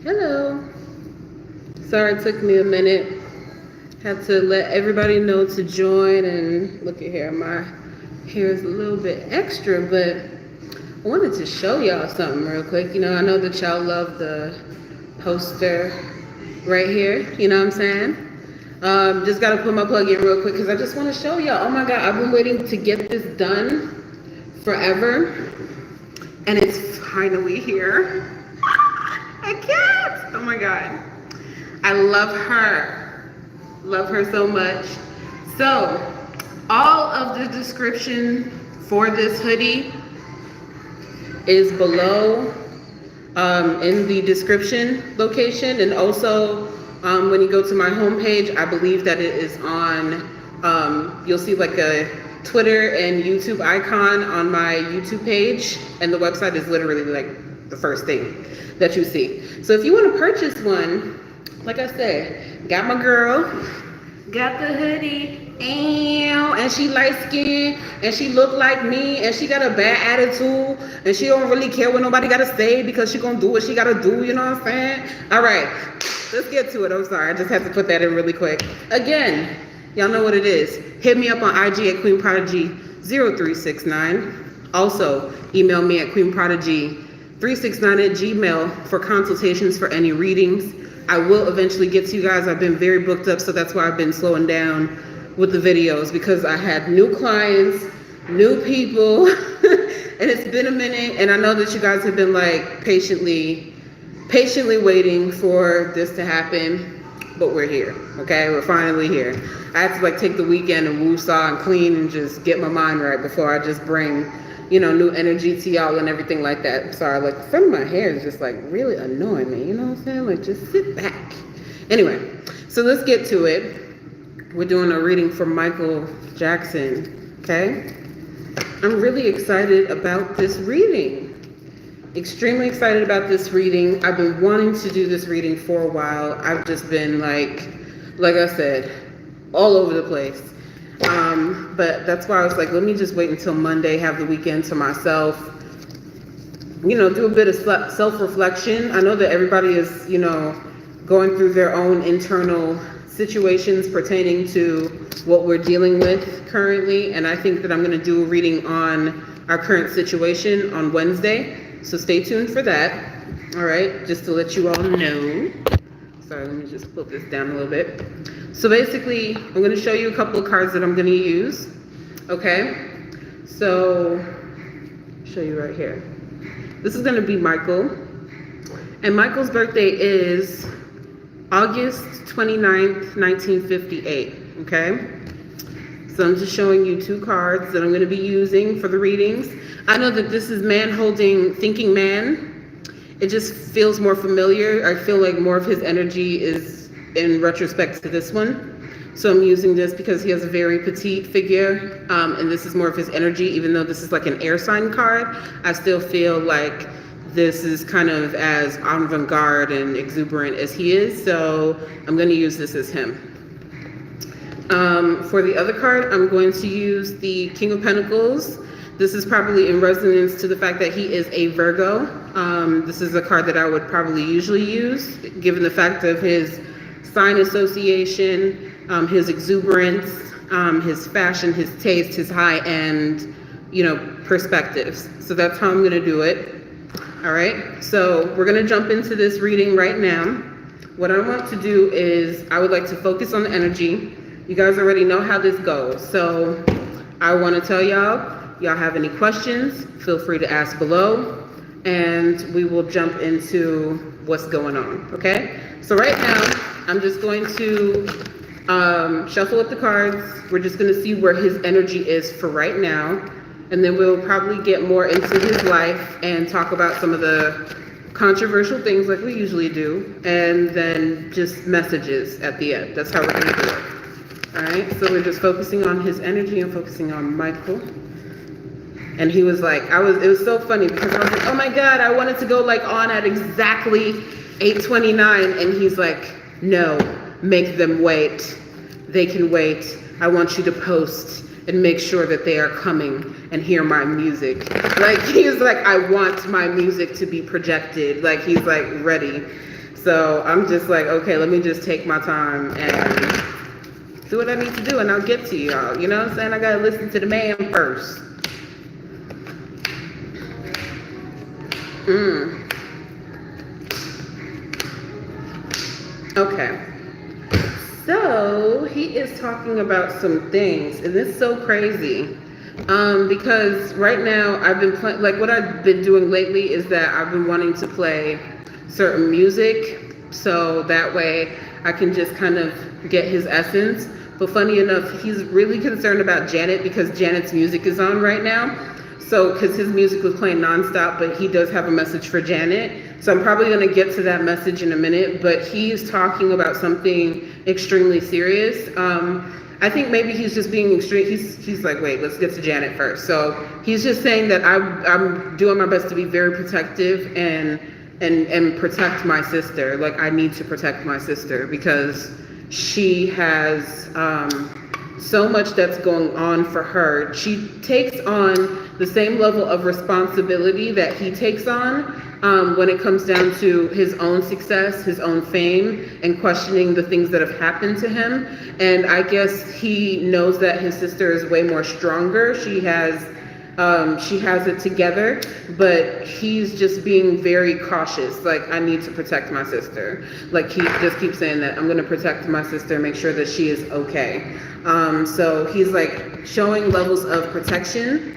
Hello. Sorry it took me a minute. Had to let everybody know to join, and look at here, my hair is a little bit extra, but I wanted to show y'all something real quick. I know that y'all love the poster right here, you know what I'm saying? Just gotta put my plug in real quick because I just want to show y'all. Oh my God, I've been waiting to get this done forever, and it's finally here. I can't. Oh my God. I love her. Love her so much. So, all of the description for this hoodie is below in the description location. And also, when you go to my homepage, I believe that it is on, you'll see like a Twitter and YouTube icon on my YouTube page. And the website is literally like the first thing that you see. So if you want to purchase one, like I said, got my girl, got the hoodie, and she light skinned, and she look like me, and she got a bad attitude, and she don't really care what nobody gotta say because she gonna do what she gotta do, you know what I'm saying? All right, let's get to it. I'm sorry, I just had to put that in really quick. Again, y'all know what it is. Hit me up on IG at Queen Prodigy 0369. Also, email me at queenprodigy369@gmail for consultations for any readings. I will eventually get to you guys. I've been very booked up, so that's why I've been slowing down with the videos, because I had new clients, new people, and it's been a minute, and I know that you guys have been like patiently waiting for this to happen, but we're here, okay? We're finally here. I had to like take the weekend and woo-saw and clean and just get my mind right before I just bring, new energy to y'all and everything like that. Sorry, like the front of my hair is just like really annoying me, you know what I'm saying? Like just sit back. Anyway, so let's get to it. We're doing a reading for Michael Jackson, okay? I'm really excited about this reading. Extremely excited about this reading. I've been wanting to do this reading for a while. I've just been like I said, all over the place. But that's why I was like, let me just wait until Monday, have the weekend to myself, do a bit of self-reflection. I know that everybody is, going through their own internal situations pertaining to what we're dealing with currently. And I think that I'm going to do a reading on our current situation on Wednesday. So stay tuned for that. All right, just to let you all know. Sorry, let me just flip this down a little bit. So basically, I'm going to show you a couple of cards that I'm going to use. Okay, so show you right here. This is going to be Michael. And Michael's birthday is August 29th, 1958. Okay, so I'm just showing you two cards that I'm going to be using for the readings. I know that this is man holding thinking man. It just feels more familiar. I feel like more of his energy is in retrospect to this one. So I'm using this because he has a very petite figure, and this is more of his energy. Even though this is like an air sign card, I still feel like this is kind of as avant-garde and exuberant as he is. So I'm going to use this as him. For the other card, I'm going to use the King of Pentacles. This is probably in resonance to the fact that he is a Virgo. This is a card that I would probably usually use, given the fact of his sign association, his exuberance, his fashion, his taste, his high-end, perspectives. So that's how I'm going to do it. All right. So we're going to jump into this reading right now. What I want to do is I would like to focus on the energy. You guys already know how this goes. So I want to tell y'all have any questions, feel free to ask below, and we will jump into what's going on, okay? So right now, I'm just going to shuffle up the cards. We're just going to see where his energy is for right now, and then we'll probably get more into his life and talk about some of the controversial things like we usually do, and then just messages at the end. That's how we're going to do it. All right, so we're just focusing on his energy and focusing on Michael. And he was like, it was so funny because I was like, oh my God, I wanted to go like on at exactly 8:29. And he's like, no, make them wait. They can wait. I want you to post and make sure that they are coming and hear my music. Like, he's like, I want my music to be projected. Like, he's like ready. So I'm just like, okay, let me just take my time and do what I need to do, and I'll get to y'all. You know what I'm saying? I gotta listen to the man first. Okay. So he is talking about some things, and it's so crazy. Because right now I've been playing, like what I've been doing lately is that I've been wanting to play certain music, so that way I can just kind of get his essence. But funny enough, he's really concerned about Janet because Janet's music is on right now. So, because his music was playing nonstop, but he does have a message for Janet. So I'm probably going to get to that message in a minute, but he's talking about something extremely serious. I think maybe he's just being extreme. He's like, wait, let's get to Janet first. So he's just saying that I'm doing my best to be very protective and protect my sister. Like, I need to protect my sister because she has so much that's going on for her. She takes on the same level of responsibility that he takes on when it comes down to his own success, his own fame, and questioning the things that have happened to him. And I guess he knows that his sister is way more stronger. She has it together, but he's just being very cautious. Like, I need to protect my sister. Like, he just keeps saying that I'm going to protect my sister, make sure that she is okay. So he's like showing levels of protection,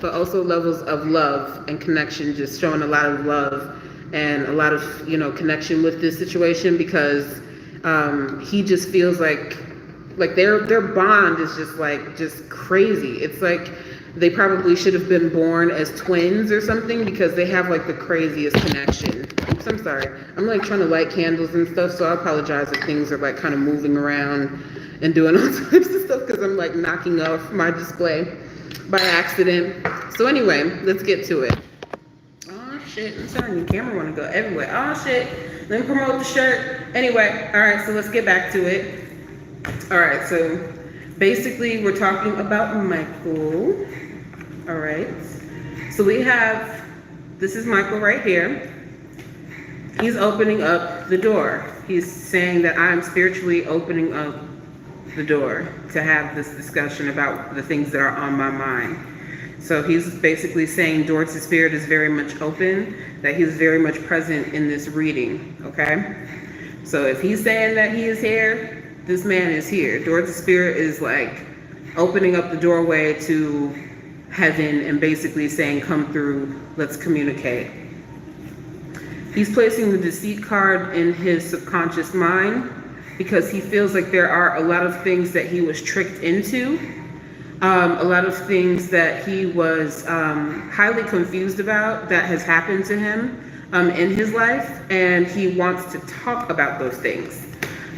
but also levels of love and connection, just showing a lot of love and a lot of, connection with this situation, because he just feels like their bond is just crazy. It's like they probably should have been born as twins or something, because they have like the craziest connection. Oops, I'm sorry. I'm like trying to light candles and stuff, so I apologize if things are like kind of moving around and doing all types of stuff, because I'm like knocking off my display by accident. So anyway, let's get to it. Oh shit, I'm sorry, your camera wanna go everywhere. Oh shit, let me promote the shirt. Anyway, all right, so let's get back to it. All right, so basically we're talking about Michael. All right, so this is Michael right here. He's opening up the door. He's saying that I'm spiritually opening up the door to have this discussion about the things that are on my mind. So he's basically saying door to spirit is very much open, that he's very much present in this reading, okay? So if he's saying that he is here, this man is here. Door to spirit is like opening up the doorway to heaven and basically saying, come through, let's communicate. He's placing the deceit card in his subconscious mind because he feels like there are a lot of things that he was tricked into, a lot of things that he was highly confused about that has happened to him in his life, and he wants to talk about those things.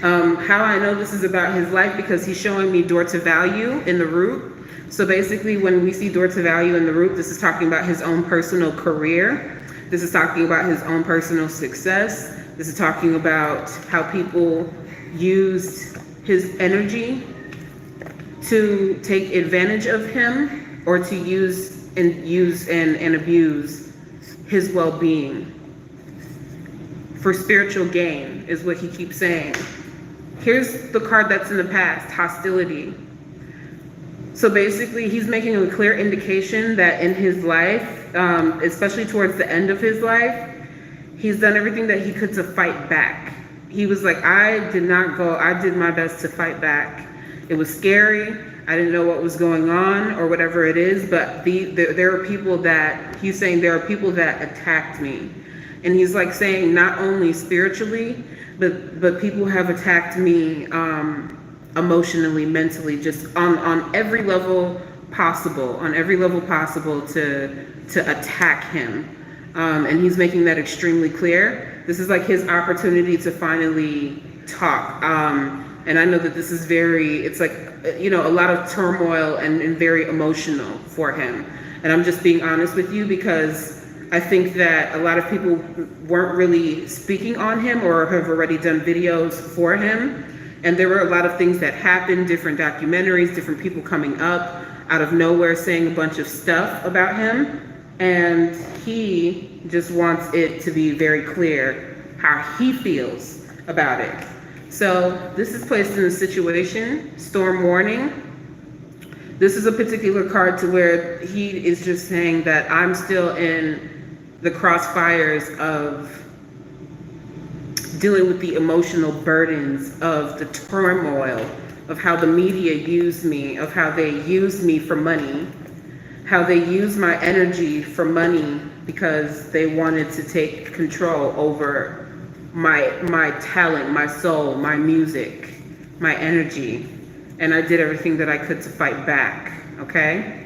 How I know this is about his life, because he's showing me door to value in the root. So basically when we see door to value in the root, this is talking about his own personal career. This is talking about his own personal success. This is talking about how people used his energy to take advantage of him, or to use and abuse his well-being for spiritual gain, is what he keeps saying. Here's the card that's in the past, hostility. So basically he's making a clear indication that in his life, especially towards the end of his life, he's done everything that he could to fight back. He was like, I did my best to fight back. It was scary. I didn't know what was going on or whatever it is, but there are people that, he's saying there are people that attacked me. And he's like saying not only spiritually, but people have attacked me emotionally, mentally, just on every level possible, to attack him. And he's making that extremely clear. This is like his opportunity to finally talk. And I know that this is it's like, a lot of turmoil and very emotional for him. And I'm just being honest with you, because I think that a lot of people weren't really speaking on him or have already done videos for him. And there were a lot of things that happened, different documentaries, different people coming up out of nowhere saying a bunch of stuff about him. And he just wants it to be very clear how he feels about it. So this is placed in a situation, storm warning. This is a particular card to where he is just saying that I'm still in the crossfires of dealing with the emotional burdens of the turmoil of how the media used me, of how they used me for money, how they used my energy for money because they wanted to take control over my talent, my soul, my music, my energy. And I did everything that I could to fight back, okay?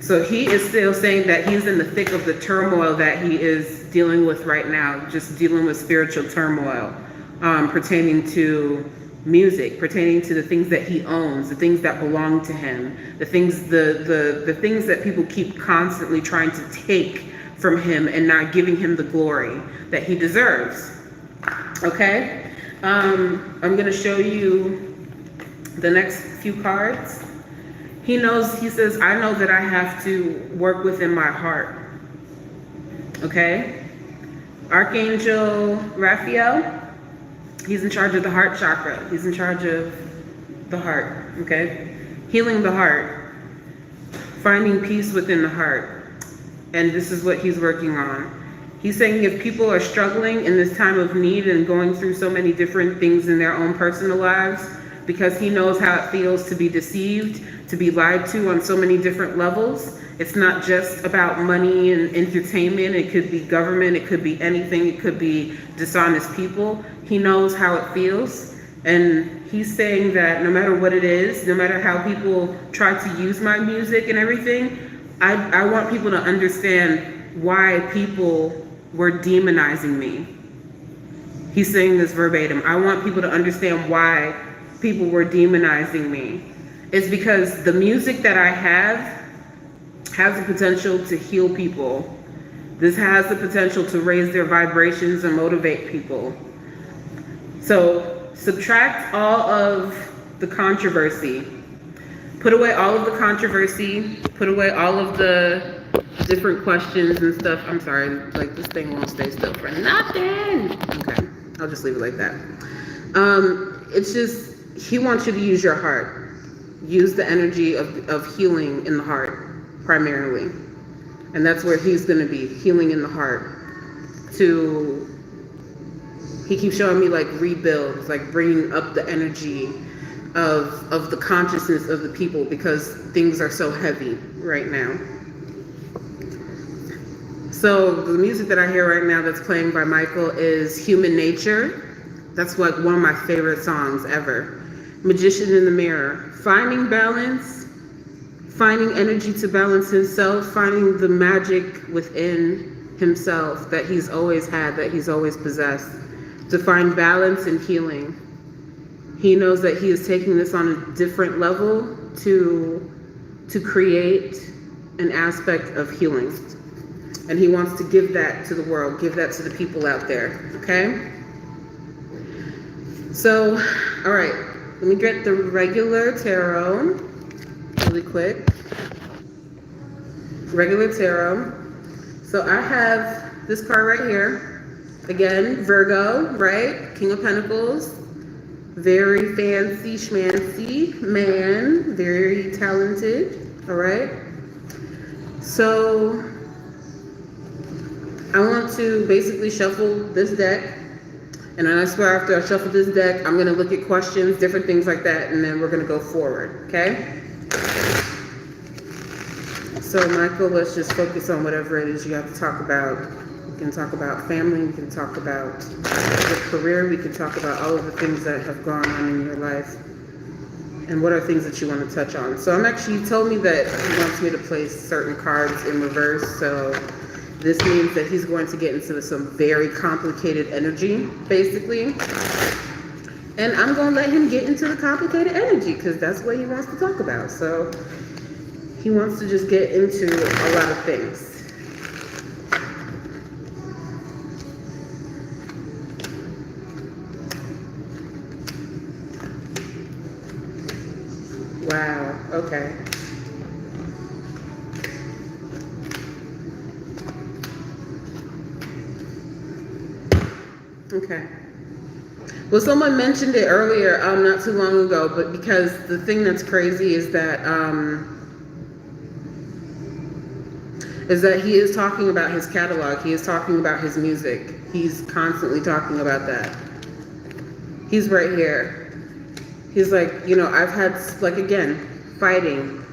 So he is still saying that he's in the thick of the turmoil that he is dealing with right now, just dealing with spiritual turmoil, pertaining to music, pertaining to the things that he owns, the things that belong to him, the things that people keep constantly trying to take from him and not giving him the glory that he deserves. Okay? I'm going to show you the next few cards. He knows, he says, I know that I have to work within my heart. Okay? Archangel Raphael, he's in charge of the heart chakra. He's in charge of the heart, okay? Healing the heart, finding peace within the heart. And this is what he's working on. He's saying if people are struggling in this time of need and going through so many different things in their own personal lives, because he knows how it feels to be deceived, to be lied to on so many different levels. It's not just about money and entertainment. It could be government. It could be anything. It could be dishonest people. He knows how it feels. And he's saying that no matter what it is, no matter how people try to use my music and everything, I want people to understand why people were demonizing me. He's saying this verbatim. I want people to understand why people were demonizing me. It's because the music that I have has the potential to heal people. This has the potential to raise their vibrations and motivate people. So subtract all of the controversy. Put away all of the controversy. Put away all of the different questions and stuff. I'm sorry, like this thing won't stay still for nothing. Okay, I'll just leave it like that. It's just, he wants you to use your heart. Use the energy of healing in the heart, primarily. And that's where he's going to be, healing in the heart. He keeps showing me like rebuilds, like bringing up the energy of the consciousness of the people, because things are so heavy right now. So the music that I hear right now that's playing by Michael is Human Nature. That's like one of my favorite songs ever. Magician in the Mirror. Finding balance, finding energy to balance himself, finding the magic within himself that he's always had, that he's always possessed, to find balance and healing. He knows that he is taking this on a different level to create an aspect of healing. And he wants to give that to the world, give that to the people out there, okay? So, all right, let me get the regular tarot really quick. Regular tarot. So I have this card right here. Again, Virgo, right? King of Pentacles. Very fancy schmancy man, very talented, all right? So I want to basically shuffle this deck, and I swear after I shuffle this deck, I'm gonna look at questions, different things like that, and then we're gonna go forward, okay? So Michael, let's just focus on whatever it is you have to talk about. We can talk about family, we can talk about your career, we can talk about all of the things that have gone on in your life, and what are things that you want to touch on. So he told me that he wants me to place certain cards in reverse, so this means that he's going to get into some very complicated energy, basically. And I'm going to let him get into the complicated energy, because that's what he wants to talk about. So he wants to just get into a lot of things. Wow, okay. Okay. Well, someone mentioned it earlier, not too long ago, but because the thing that's crazy is that he is talking about his catalog. He is talking about his music. He's constantly talking about that. He's right here. He's like, you know, I've had, like, again, fighting,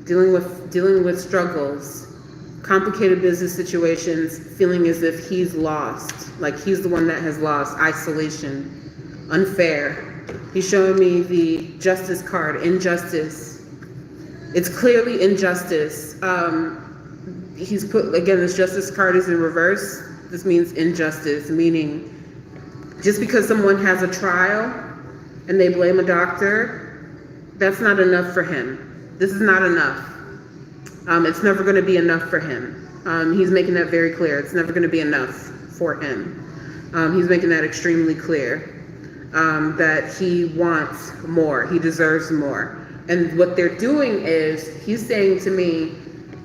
dealing with struggles, complicated business situations, feeling as if he's lost, like he's the one that has lost, isolation, unfair. He's showing me the justice card, injustice. It's clearly injustice. He's put, again, this justice card is in reverse. This means injustice, meaning just because someone has a trial and they blame a doctor, that's not enough for him. This is not enough. It's never going to be enough for him. He's making that very clear. It's never going to be enough for him. He's making that extremely clear, that he wants more. He deserves more. And what they're doing is, he's saying to me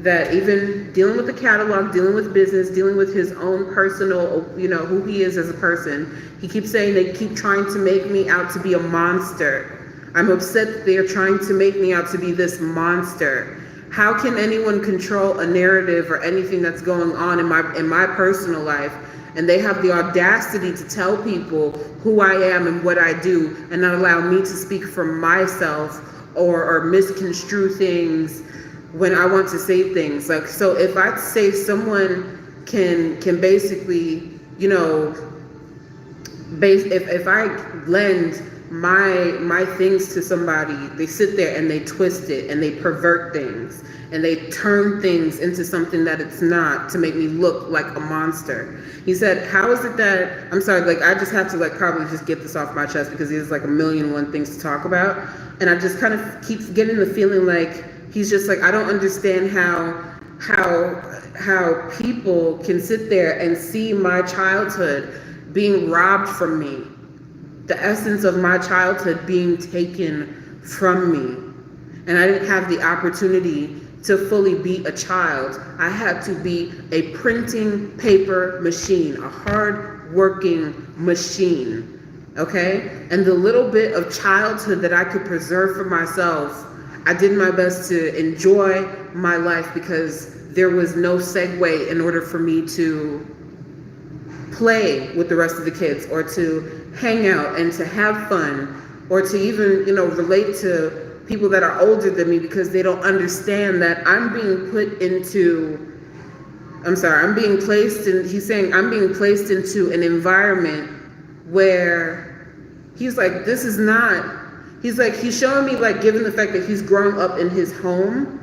that even dealing with the catalog, dealing with business, dealing with his own personal, you know, who he is as a person, he keeps saying they keep trying to make me out to be a monster. I'm upset that they are trying to make me out to be this monster. How can anyone control a narrative or anything that's going on in my personal life, and they have the audacity to tell people who I am and what I do, and not allow me to speak for myself or misconstrue things when I want to say things? Like, so if I say someone can basically, you know, if I lend my things to somebody, they sit there and they twist it and they pervert things and they turn things into something that it's not, to make me look like a monster. He said, how is it that, I'm sorry, like, I just have to, like, probably just get this off my chest because there's like a million and one things to talk about, and I just kind of keep getting the feeling like he's just like, I don't understand how people can sit there and see my childhood being robbed from me, the essence of my childhood being taken from me. And I didn't have the opportunity to fully be a child. I had to be a printing paper machine, a hard working machine, okay? And the little bit of childhood that I could preserve for myself, I did my best to enjoy my life because there was no segue in order for me to play with the rest of the kids, or to hang out and to have fun, or to even, you know, relate to people that are older than me, because they don't understand that I'm being placed in, he's saying I'm being placed into an environment where he's like, this is not, he's like, he's showing me, like, given the fact that he's grown up in his home,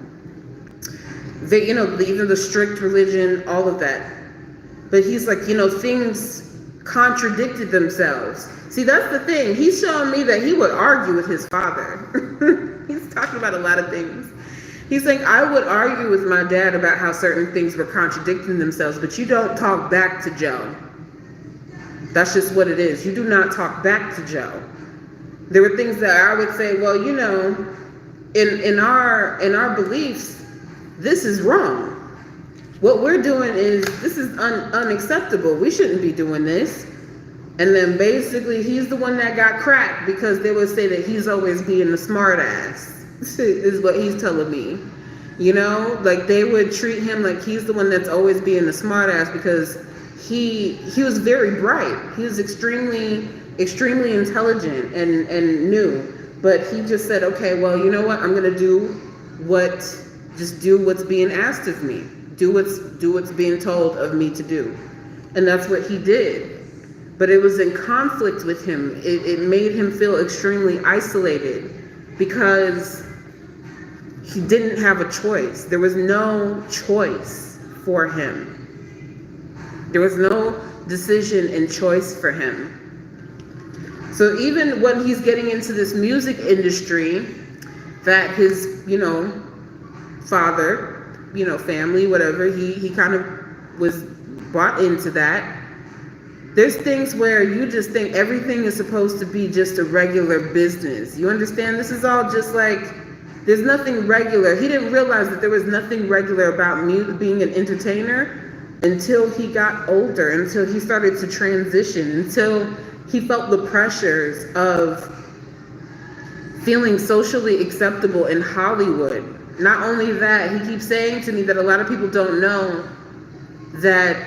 they, you know, even the strict religion, all of that. But he's like, you know, things contradicted themselves. See, that's the thing. He's showing me that he would argue with his father. He's talking about a lot of things. He's saying, I would argue with my dad about how certain things were contradicting themselves, but you don't talk back to Joe. That's just what it is. You do not talk back to Joe. There were things that I would say, well, you know, in our beliefs, this is wrong. What we're doing is, this is unacceptable. We shouldn't be doing this. And then basically he's the one that got cracked, because they would say that he's always being the smart ass, is what he's telling me. You know, like, they would treat him like he's the one that's always being the smart ass, because he was very bright. He was extremely intelligent and knew. But he just said, okay, well, you know what? I'm going to do what's being asked of me. Do what's being told of me to do. And that's what he did. But it was in conflict with him. It made him feel extremely isolated, because he didn't have a choice. There was no choice for him. There was no decision and choice for him. So even when he's getting into this music industry, that his, you know, father, you know, family, whatever, he kind of was brought into that. There's things where you just think everything is supposed to be just a regular business. You understand? This is all just like, there's nothing regular. He didn't realize that there was nothing regular about me being an entertainer until he got older, until he started to transition, until he felt the pressures of feeling socially acceptable in Hollywood. Not only that, he keeps saying to me that a lot of people don't know that,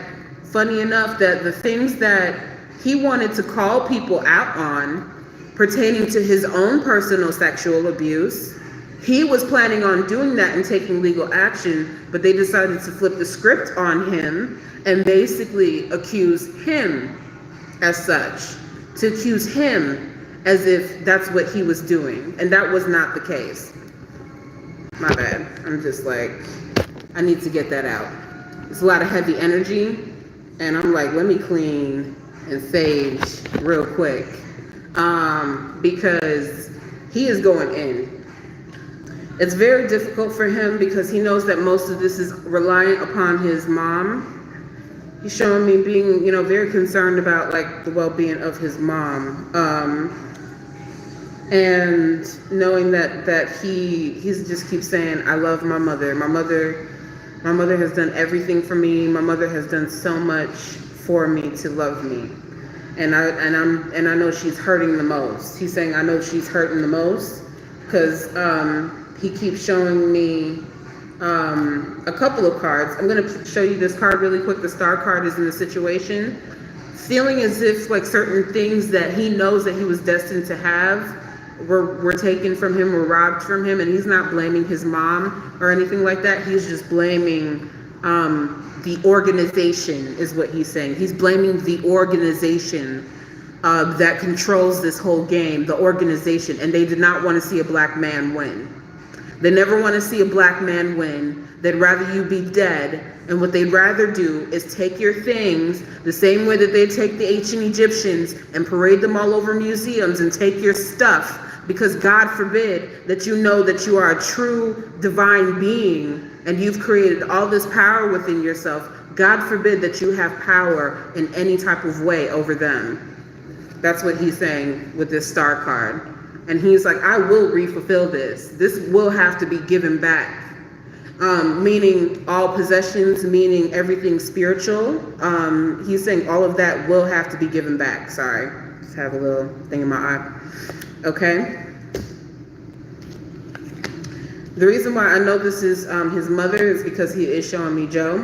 funny enough, that the things that he wanted to call people out on pertaining to his own personal sexual abuse, he was planning on doing that and taking legal action, but they decided to flip the script on him and basically accuse him as such, to accuse him as if that's what he was doing, and that was not the case. My bad. I'm just like, I need to get that out. It's a lot of heavy energy, and I'm like, let me clean and sage real quick, because he is going in. It's very difficult for him because he knows that most of this is reliant upon his mom. He's showing me being, very concerned about like the well-being of his mom, and knowing that he just keeps saying, I love my mother. My mother has done everything for me. My mother has done so much for me to love me, and I know she's hurting the most. He's saying, I know she's hurting the most because he keeps showing me a couple of cards. I'm going to show you this card really quick. The star card is in the situation, feeling as if like certain things that he knows that he was destined to have were taken from him, were robbed from him, and he's not blaming his mom or anything like that. He's just blaming the organization, is what he's saying. He's blaming the organization that controls this whole game, the organization, and they did not want to see a black man win. They never want to see a black man win. They'd rather you be dead. And what they'd rather do is take your things the same way that they take the ancient Egyptians and parade them all over museums and take your stuff, because God forbid that you know that you are a true divine being and you've created all this power within yourself. God forbid that you have power in any type of way over them. That's what he's saying with this star card. And he's like, I will refulfill this. This will have to be given back. Meaning all possessions, meaning everything spiritual. He's saying all of that will have to be given back. Sorry, just have a little thing in my eye. Okay. The reason why I know this is his mother is because he is showing me Joe.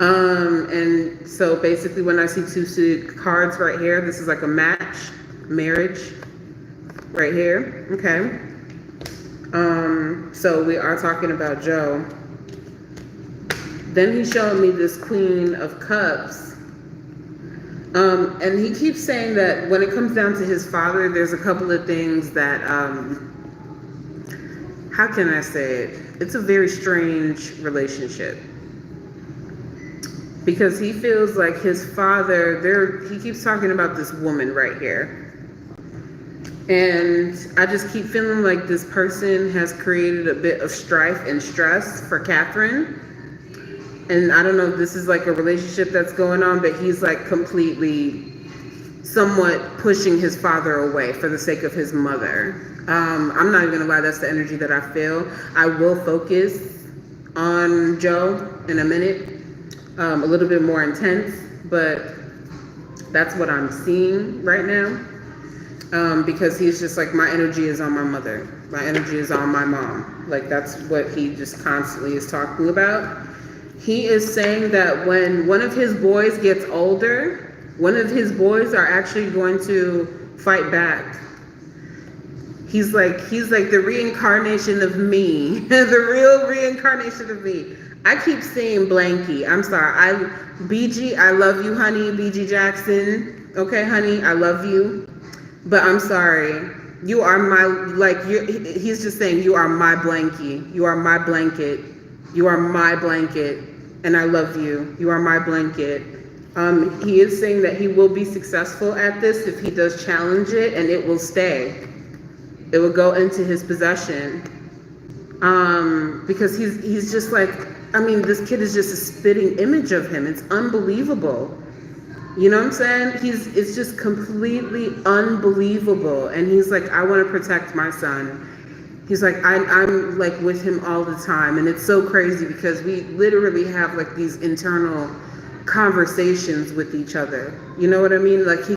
And so basically when I see two cards right here, this is like a match, marriage, right here, okay? So we are talking about Joe. Then he's showing me this Queen of Cups. And he keeps saying that when it comes down to his father, there's a couple of things that, how can I say it? It's a very strange relationship. Because he feels like his father, he keeps talking about this woman right here. And I just keep feeling like this person has created a bit of strife and stress for Catherine. And I don't know if this is like a relationship that's going on, but he's like completely somewhat pushing his father away for the sake of his mother. I'm not even gonna lie, that's the energy that I feel. I will focus on Joe in a minute, a little bit more intense, but that's what I'm seeing right now. Because he's just like, my energy is on my mother. My energy is on my mom. Like, that's what he just constantly is talking about. He is saying that when one of his boys gets older, one of his boys are actually going to fight back. He's like the reincarnation of me, the real reincarnation of me. I keep saying Blanky. I'm sorry. BG, I love you, honey. BG Jackson. Okay, honey, I love you. But I'm sorry, you are he's just saying, you are my blankie. You are my blanket. You are my blanket. And I love you. You are my blanket. He is saying that he will be successful at this if he does challenge it, and it will stay. It will go into his possession. Because he's just like, this kid is just a spitting image of him. It's unbelievable. You know what I'm saying? It's just completely unbelievable. And he's like, I want to protect my son. He's like, I'm like with him all the time. And it's so crazy because we literally have like these internal conversations with each other. You know what I mean? Like he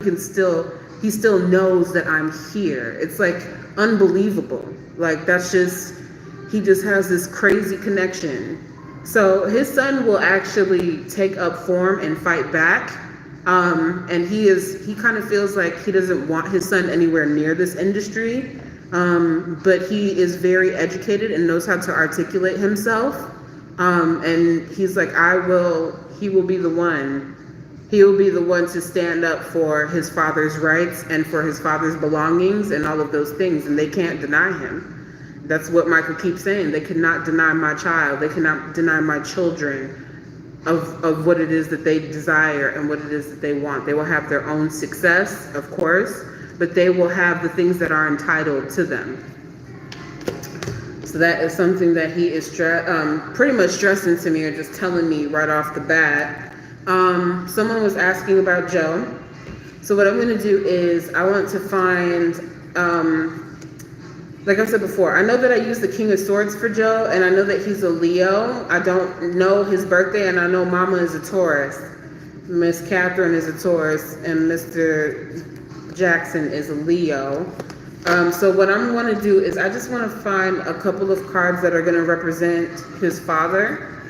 still knows that I'm here. It's like unbelievable. Like he just has this crazy connection. So his son will actually take up form and fight back. And he kind of feels like he doesn't want his son anywhere near this industry. But he is very educated and knows how to articulate himself. And he's like, he will be the one. He will be the one to stand up for his father's rights and for his father's belongings and all of those things. And they can't deny him. That's what Michael keeps saying. They cannot deny my child. They cannot deny my children of what it is that they desire and what it is that they want. They will have their own success, of course, but they will have the things that are entitled to them. So that is something that he is pretty much stressing to me, or just telling me right off the bat. Someone was asking about Joe. So what I'm going to do is I want to find, like I said before, I know that I use the King of Swords for Joe, and I know that he's a Leo. I don't know his birthday, and I know Mama is a Taurus. Miss Catherine is a Taurus, and Mr. Jackson is a Leo. So what I'm going to do is I just want to find a couple of cards that are going to represent his father.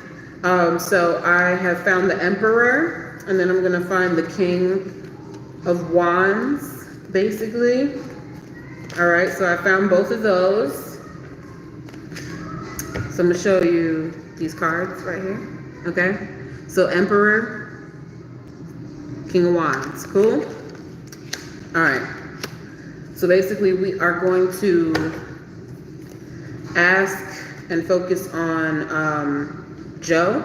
So I have found the Emperor, and then I'm going to find the King of Wands, basically. All right, so I found both of those. So I'm going to show you these cards right here. Okay, so Emperor, King of Wands. Cool? All right. So basically we are going to ask and focus on Joe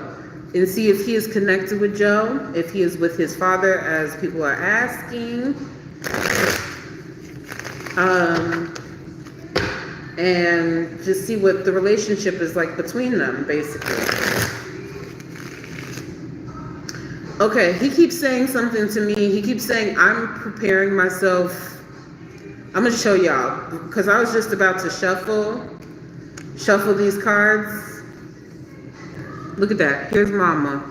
and see if he is connected with Joe, if he is with his father, as people are asking. And just see what the relationship is like between them, basically. Okay, he keeps saying something to me. He keeps saying, I'm preparing myself. I'm going to show y'all, because I was just about to shuffle these cards. Look at that. Here's Mama.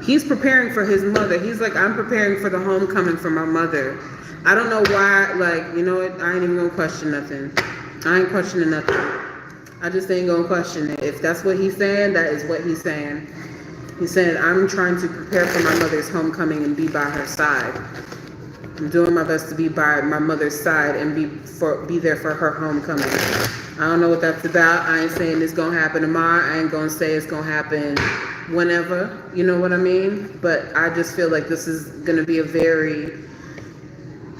He's preparing for his mother. He's like, I'm preparing for the homecoming for my mother. I don't know why, like, you know what? I ain't even going to question nothing. I ain't questioning nothing. I just ain't going to question it. If that's what he's saying, that is what he's saying. He said, I'm trying to prepare for my mother's homecoming and be by her side. I'm doing my best to be by my mother's side and be there for her homecoming. I don't know what that's about. I ain't saying it's gonna happen tomorrow. I ain't gonna say it's gonna happen whenever. You know what I mean? But I just feel like this is gonna be a very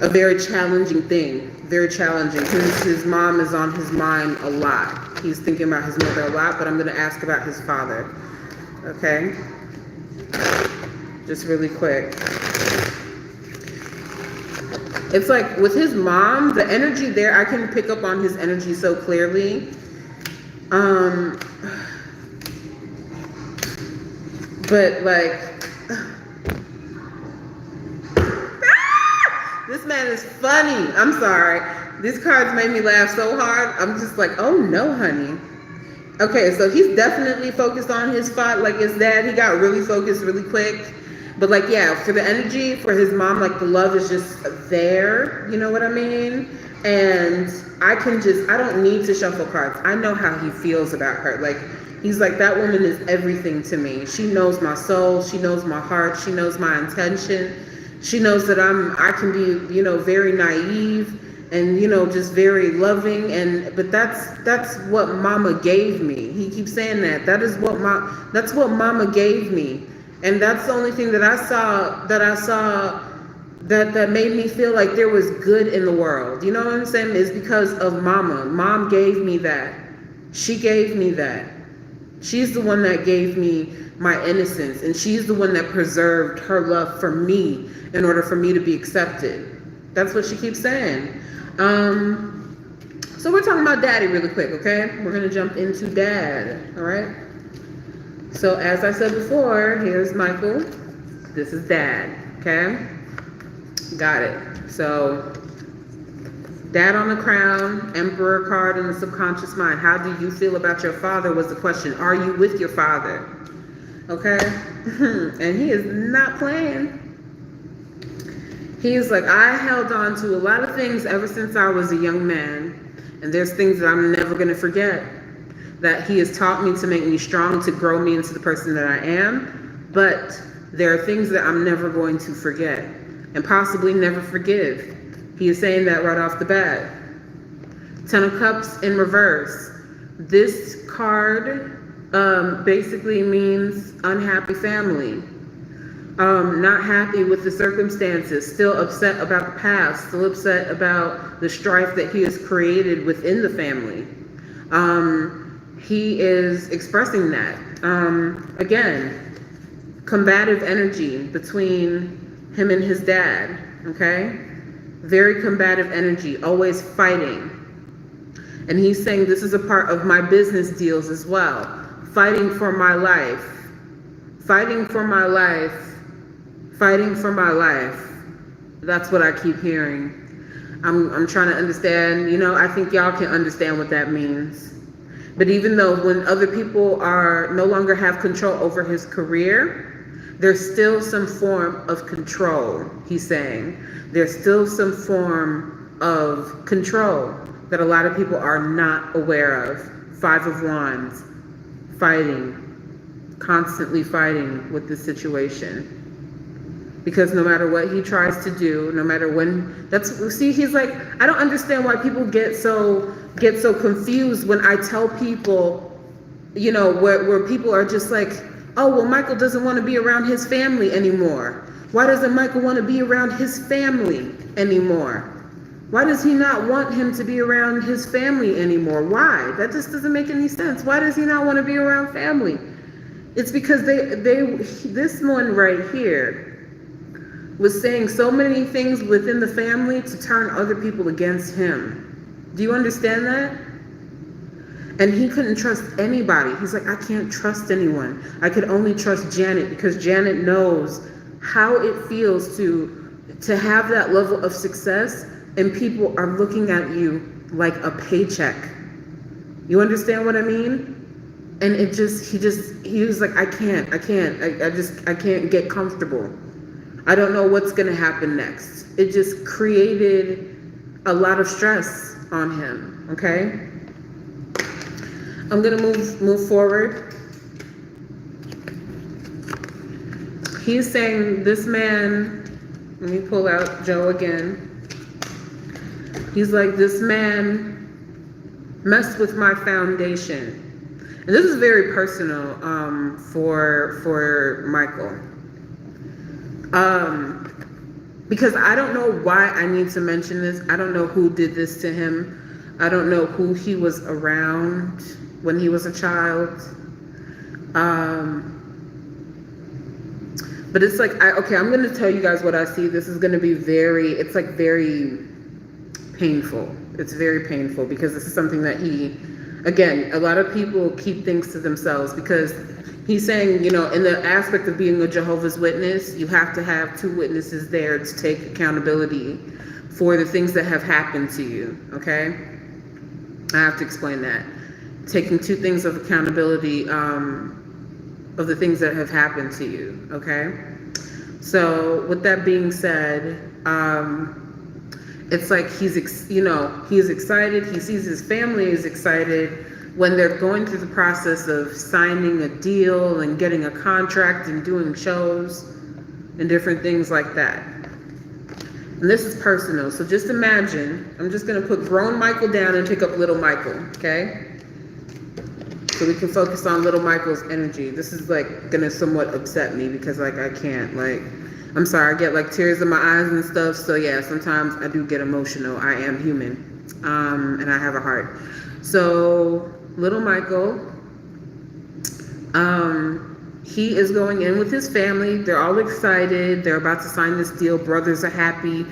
challenging thing. Very challenging. His mom is on his mind a lot. He's thinking about his mother a lot, but I'm gonna ask about his father. Okay? Just really quick. It's like with his mom, the energy there, I can pick up on his energy so clearly. But like, this man is funny. I'm sorry. These cards made me laugh so hard. I'm just like, oh no, honey. Okay, so he's definitely focused on his spot. Like his dad, he got really focused really quick. But like, yeah, for the energy, for his mom, like the love is just there. You know what I mean? And I don't need to shuffle cards. I know how he feels about her. Like, he's like, that woman is everything to me. She knows my soul. She knows my heart. She knows my intention. She knows that I can be, very naive and, just very loving. But that's what Mama gave me. He keeps saying that. That's what Mama gave me. And that's the only thing that I saw that made me feel like there was good in the world. You know what I'm saying? Is because of Mama. Mom gave me that. She gave me that. She's the one that gave me my innocence. And she's the one that preserved her love for me in order for me to be accepted. That's what she keeps saying. So we're talking about Daddy really quick, okay? We're going to jump into Dad, all right? So as I said before, here's Michael. This is Dad, okay? Got it. So Dad on the crown, Emperor card in the subconscious mind. How do you feel about your father was the question. Are you with your father? Okay? And he is not playing. He is like, I held on to a lot of things ever since I was a young man. And there's things that I'm never going to forget. That he has taught me to make me strong, to grow me into the person that I am. But there are things that I'm never going to forget. And possibly never forgive. He is saying that right off the bat. 10 of Cups in reverse. This card basically means unhappy family. Not happy with the circumstances, still upset about the past, still upset about the strife that he has created within the family. He is expressing that. Again, combative energy between him and his dad, okay? Very combative energy, always fighting. And he's saying this is a part of my business deals as well. Fighting for my life. Fighting for my life. Fighting for my life. That's what I keep hearing. I'm trying to understand, you know, I think y'all can understand what that means. But even though when other people are no longer have control over his career, there's still some form of control, he's saying. There's still some form of control that a lot of people are not aware of. 5 of Wands, fighting, constantly fighting with the situation. Because no matter what he tries to do, no matter when, he's like, I don't understand why people get so confused when I tell people, you know, where people are just like, oh, well, Michael doesn't want to be around his family anymore. Why doesn't Michael want to be around his family anymore? Why does he not want him to be around his family anymore? Why? That just doesn't make any sense. Why does he not want to be around family? It's because this one right here was saying so many things within the family to turn other people against him. Do you understand that? And he couldn't trust anybody. He's like, I can't trust anyone. I could only trust Janet because Janet knows how it feels to have that level of success and people are looking at you like a paycheck. You understand what I mean? And he was like, I can't get comfortable. I don't know what's going to happen next. It just created a lot of stress on him, okay? I'm going to move forward. He's saying this man, let me pull out Joe again. He's like, this man messed with my foundation. And this is very personal for Michael. Because I don't know why I need to mention this. I don't know who did this to him. I don't know who he was around when he was a child. But it's like, I'm going to tell you guys what I see. This is going to be very painful. It's very painful because this is something that again, a lot of people keep things to themselves because he's saying, you know, in the aspect of being a Jehovah's Witness, you have to have 2 witnesses there to take accountability for the things that have happened to you, okay? I have to explain that. Taking 2 things of accountability of the things that have happened to you, okay? So with that being said, it's like he is excited. He sees his family is excited when they're going through the process of signing a deal and getting a contract and doing shows and different things like that. And this is personal. So just imagine, I'm just going to put grown Michael down and pick up little Michael, okay? So we can focus on little Michael's energy. This is like going to somewhat upset me because like I can't, like, I'm sorry, I get like tears in my eyes and stuff. So yeah, sometimes I do get emotional. I am human. And I have a heart. So little Michael, he is going in with his family. They're all excited. They're about to sign this deal. Brothers are happy.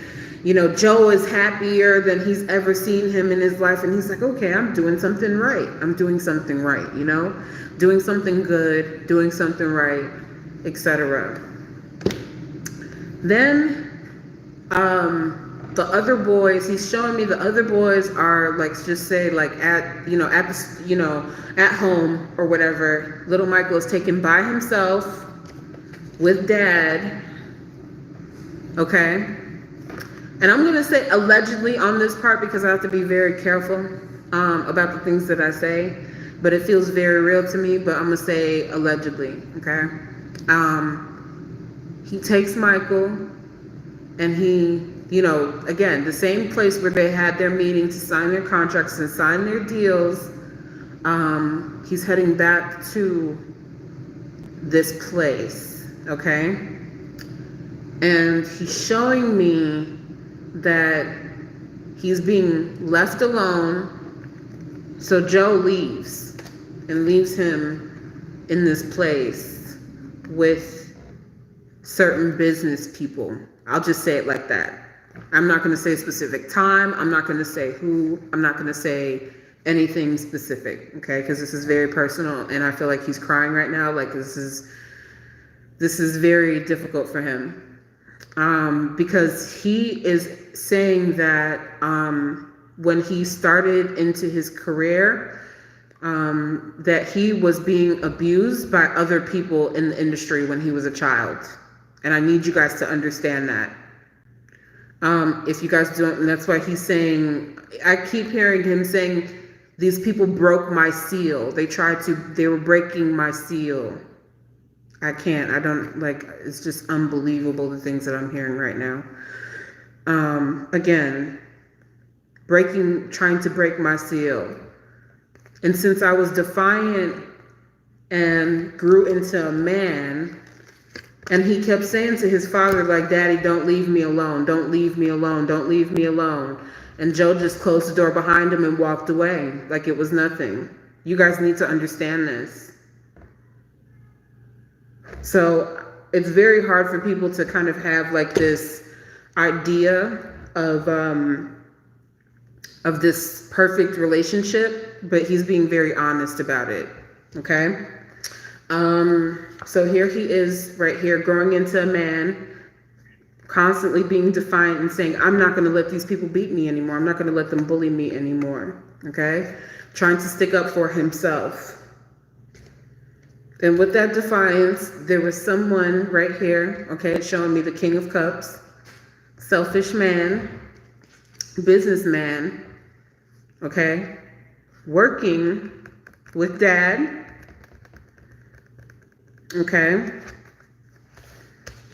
You know, Joe is happier than he's ever seen him in his life. And he's like, okay, I'm doing something right. I'm doing something right, you know? Doing something good, doing something right, etc. Then, The other boys, he's showing me the other boys are like, just say like at, at home or whatever. Little Michael is taken by himself with dad. Okay. And I'm going to say allegedly on this part because I have to be very careful about the things that I say, but it feels very real to me, but I'm going to say allegedly. Okay. He takes Michael and he, again, the same place where they had their meeting to sign their contracts and sign their deals. He's heading back to this place, okay? And he's showing me that he's being left alone. So Joe leaves and leaves him in this place with certain business people. I'll just say it like that. I'm not going to say specific time. I'm not going to say who. I'm not going to say anything specific, okay? Because this is very personal, and I feel like he's crying right now. Like this is very difficult for him, because he is saying that when he started into his career, that he was being abused by other people in the industry when he was a child, and I need you guys to understand that. If you guys don't, and that's why he's saying, I keep hearing him saying, these people broke my seal. They were breaking my seal. I don't, like, it's just unbelievable the things that I'm hearing right now. Again, trying to break my seal. And since I was defiant and grew into a man, and he kept saying to his father, like, Daddy, don't leave me alone. Don't leave me alone. Don't leave me alone. And Joe just closed the door behind him and walked away like it was nothing. You guys need to understand this. So it's very hard for people to kind of have like this idea of this perfect relationship, but he's being very honest about it. Okay. So here he is right here growing into a man, constantly being defiant and saying, I'm not going to let these people beat me anymore. I'm not going to let them bully me anymore. Okay. Trying to stick up for himself. And with that defiance, there was someone right here, okay, showing me the King of Cups, selfish man, businessman, okay, working with dad, okay,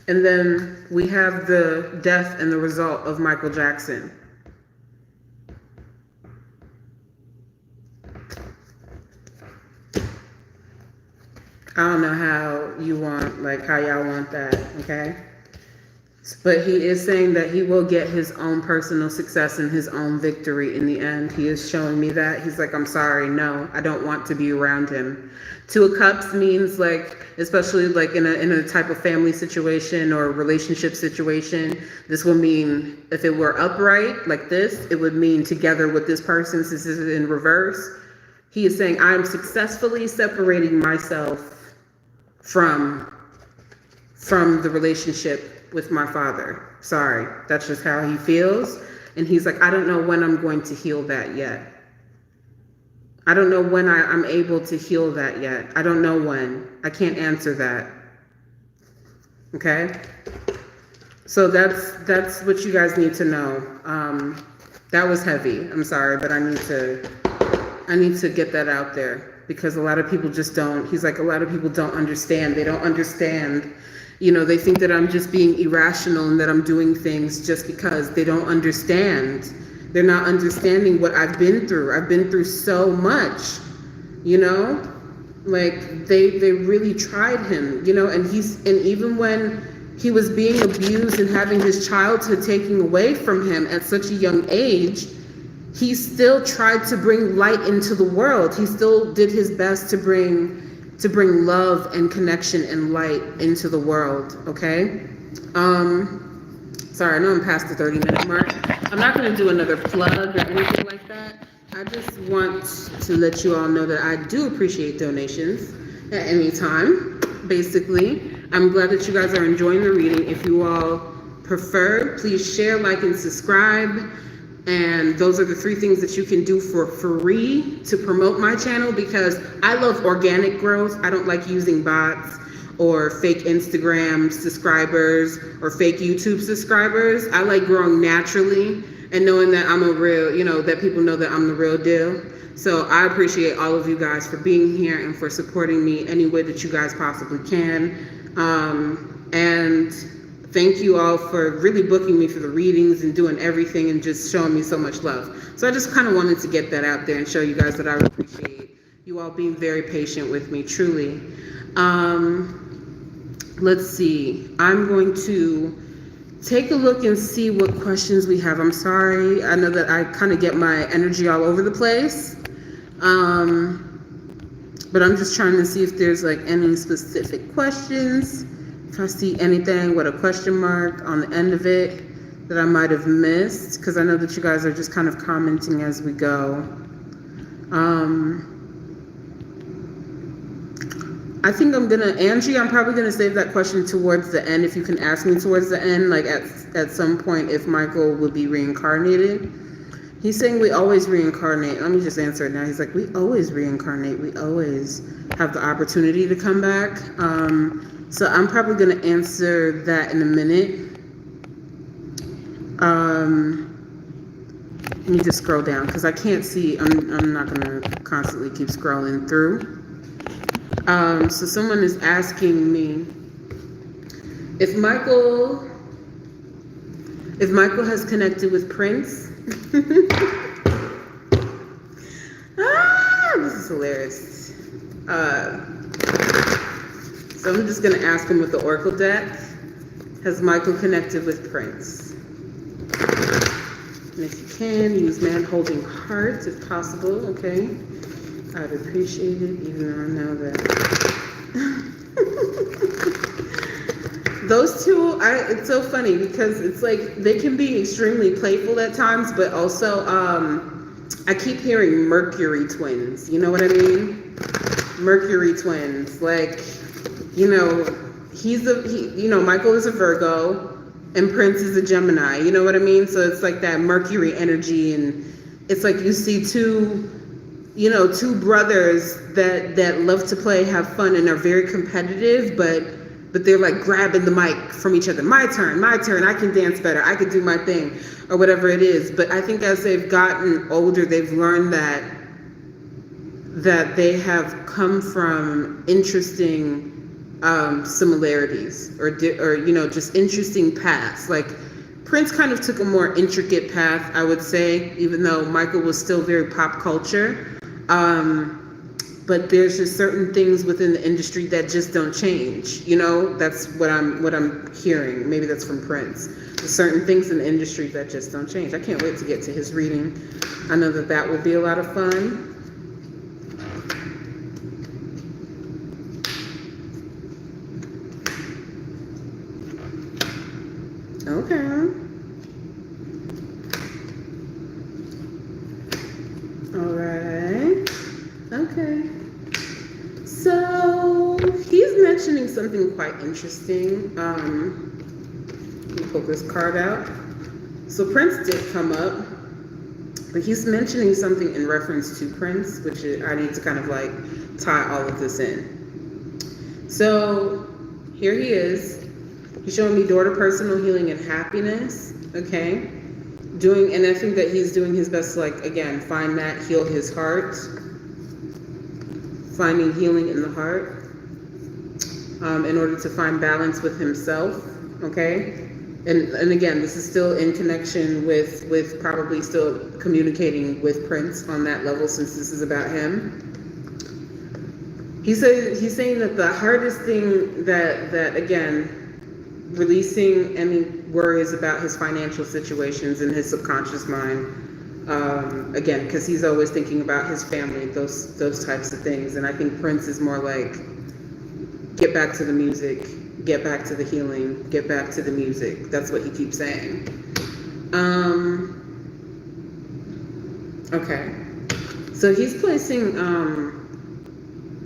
and then we have the death and the result of Michael Jackson. I don't know how y'all want that, okay? But he is saying that he will get his own personal success and his own victory in the end. He is showing me that. He's like, I'm sorry, no, I don't want to be around him. Two of Cups means like, especially like in a type of family situation or relationship situation, this will mean if it were upright like this, it would mean together with this person. Since this is in reverse, he is saying, I'm successfully separating myself from the relationship with my father. Sorry, that's just how he feels. And he's like, I don't know when I'm going to heal that yet. I don't know when I'm able to heal that yet. I don't know when. I can't answer that. Okay? So that's what you guys need to know. That was heavy. I'm sorry, but I need to get that out there. Because a lot of people just don't, he's like, a lot of people don't understand. They don't understand, they think that I'm just being irrational and that I'm doing things just because they don't understand. They're not understanding what I've been through. I've been through so much, like they really tried him, and even when he was being abused and having his childhood taken away from him at such a young age, he still tried to bring light into the world. He still did his best to bring love and connection and light into the world, okay? Sorry, I know I'm past the 30-minute mark. I'm not going to do another plug or anything like that. I just want to let you all know that I do appreciate donations at any time, basically. I'm glad that you guys are enjoying the reading. If you all prefer. Please share, like, and subscribe. And those are the 3 things that you can do for free to promote my channel, because I love organic growth. I don't like using bots or fake Instagram subscribers or fake YouTube subscribers. I like growing naturally and knowing that I'm a real, that people know that I'm the real deal. So I appreciate all of you guys for being here and for supporting me any way that you guys possibly can. And thank you all for really booking me for the readings and doing everything and just showing me so much love. So I just kind of wanted to get that out there and show you guys that I appreciate you all being very patient with me, truly. Let's see. I'm going to take a look and see what questions we have. I'm sorry. I know that I kind of get my energy all over the place. But I'm just trying to see if there's like any specific questions. If I see anything with a question mark on the end of it that I might have missed, because I know that you guys are just kind of commenting as we go. I think Angie, I'm probably gonna save that question towards the end. If you can ask me towards the end, like at some point, if Michael will be reincarnated. He's saying we always reincarnate. Let me just answer it now. He's like, we always reincarnate. We always have the opportunity to come back. So I'm probably going to answer that in a minute. Let me just scroll down because I can't see. I'm not going to constantly keep scrolling through. So someone is asking me if Michael has connected with Prince. This is hilarious. So I'm just going to ask him with the Oracle deck. Has Michael connected with Prince? And if you can, use man holding heart if possible, okay? I'd appreciate it, even though I know that. Those two, it's so funny because it's like they can be extremely playful at times, but also I keep hearing Mercury twins. You know what I mean? Mercury twins. Like, Michael is a Virgo and Prince is a Gemini. You know what I mean? So it's like that Mercury energy, and it's like you see two brothers that love to play, have fun, and are very competitive, but they're like grabbing the mic from each other. My turn, I can dance better, I can do my thing, or whatever it is. But I think as they've gotten older, they've learned that they have come from interesting similarities or just interesting paths. Like Prince kind of took a more intricate path, I would say, even though Michael was still very pop culture. But there's just certain things within the industry that just don't change. That's what I'm hearing. Maybe that's from Prince. There's certain things in the industry that just don't change. I can't wait to get to his reading. I know that will be a lot of fun. Okay. All right. Okay. So he's mentioning something quite interesting. Let me pull this card out. So Prince did come up, but he's mentioning something in reference to Prince, which I need to kind of like tie all of this in. So here he is. He's showing me daughter personal healing and happiness. Okay. And I think that he's doing his best to, like, again, find that, heal his heart. Finding healing in the heart. In order to find balance with himself. Okay. And again, this is still in connection with probably still communicating with Prince on that level, since this is about him. He's saying that the hardest thing that again, releasing any worries about his financial situations in his subconscious mind, again, because he's always thinking about his family, those types of things. And I think Prince is more like, get back to the music, get back to the healing, get back to the music. That's what he keeps saying. Okay, so he's placing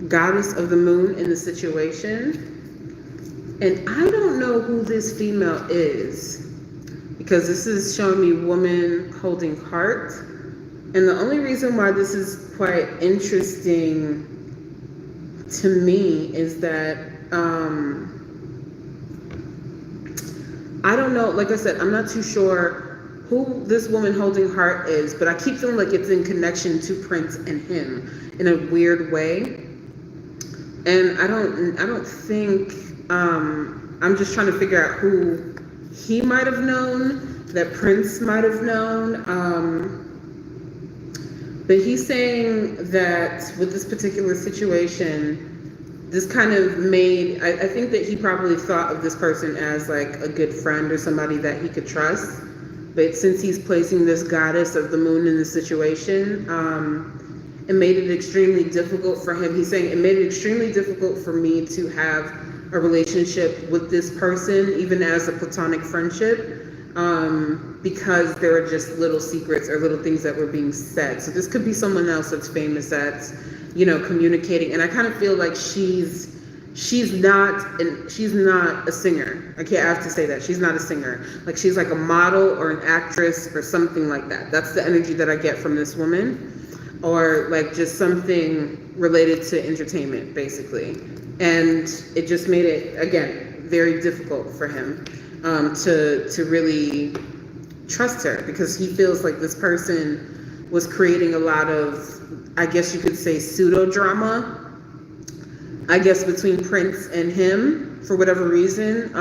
Goddess of the Moon in the situation. And I don't know who this female is. because this is showing me woman holding heart. And the only reason why this is quite interesting to me is that I don't know, like I said, I'm not too sure who this woman holding heart is, but I keep feeling like it's in connection to Prince and him in a weird way. And I don't think, I'm just trying to figure out who he might have known, that Prince might have known. But he's saying that with this particular situation, this kind of made, I think that he probably thought of this person as like a good friend or somebody that he could trust. But since he's placing this goddess of the moon in the situation, it made it extremely difficult for him. He's saying it made it extremely difficult for me to have a relationship with this person, even as a platonic friendship, because there were just little secrets or little things that were being said. So this could be someone else that's famous, that's, you know, communicating. And I kind of feel like she's not a singer. I have to say that she's not a singer. Like she's like a model or an actress or something like that. That's the energy that I get from this woman, or like just something related to entertainment, basically. And it just made it, again, very difficult for him to really trust her, because he feels like this person was creating a lot of, I guess you could say, pseudo drama, I guess, between Prince and him for whatever reason.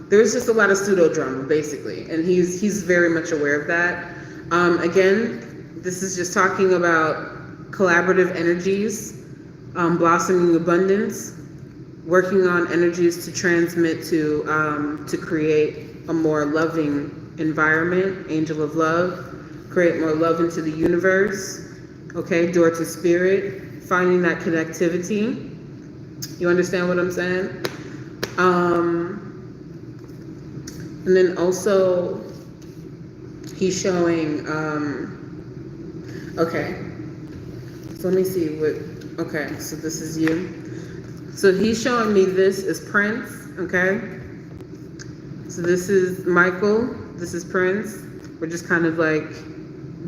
There's just a lot of pseudo drama, basically, and he's very much aware of that. Again, this is just talking about collaborative energies, blossoming abundance, working on energies to transmit to create a more loving environment, angel of love, create more love into the universe, okay, door to spirit, finding that connectivity. You understand what I'm saying? And then also he's showing, okay, so let me see what, okay, so this is you. So he's showing me this is Prince, okay? So this is Michael, this is Prince. We're just kind of like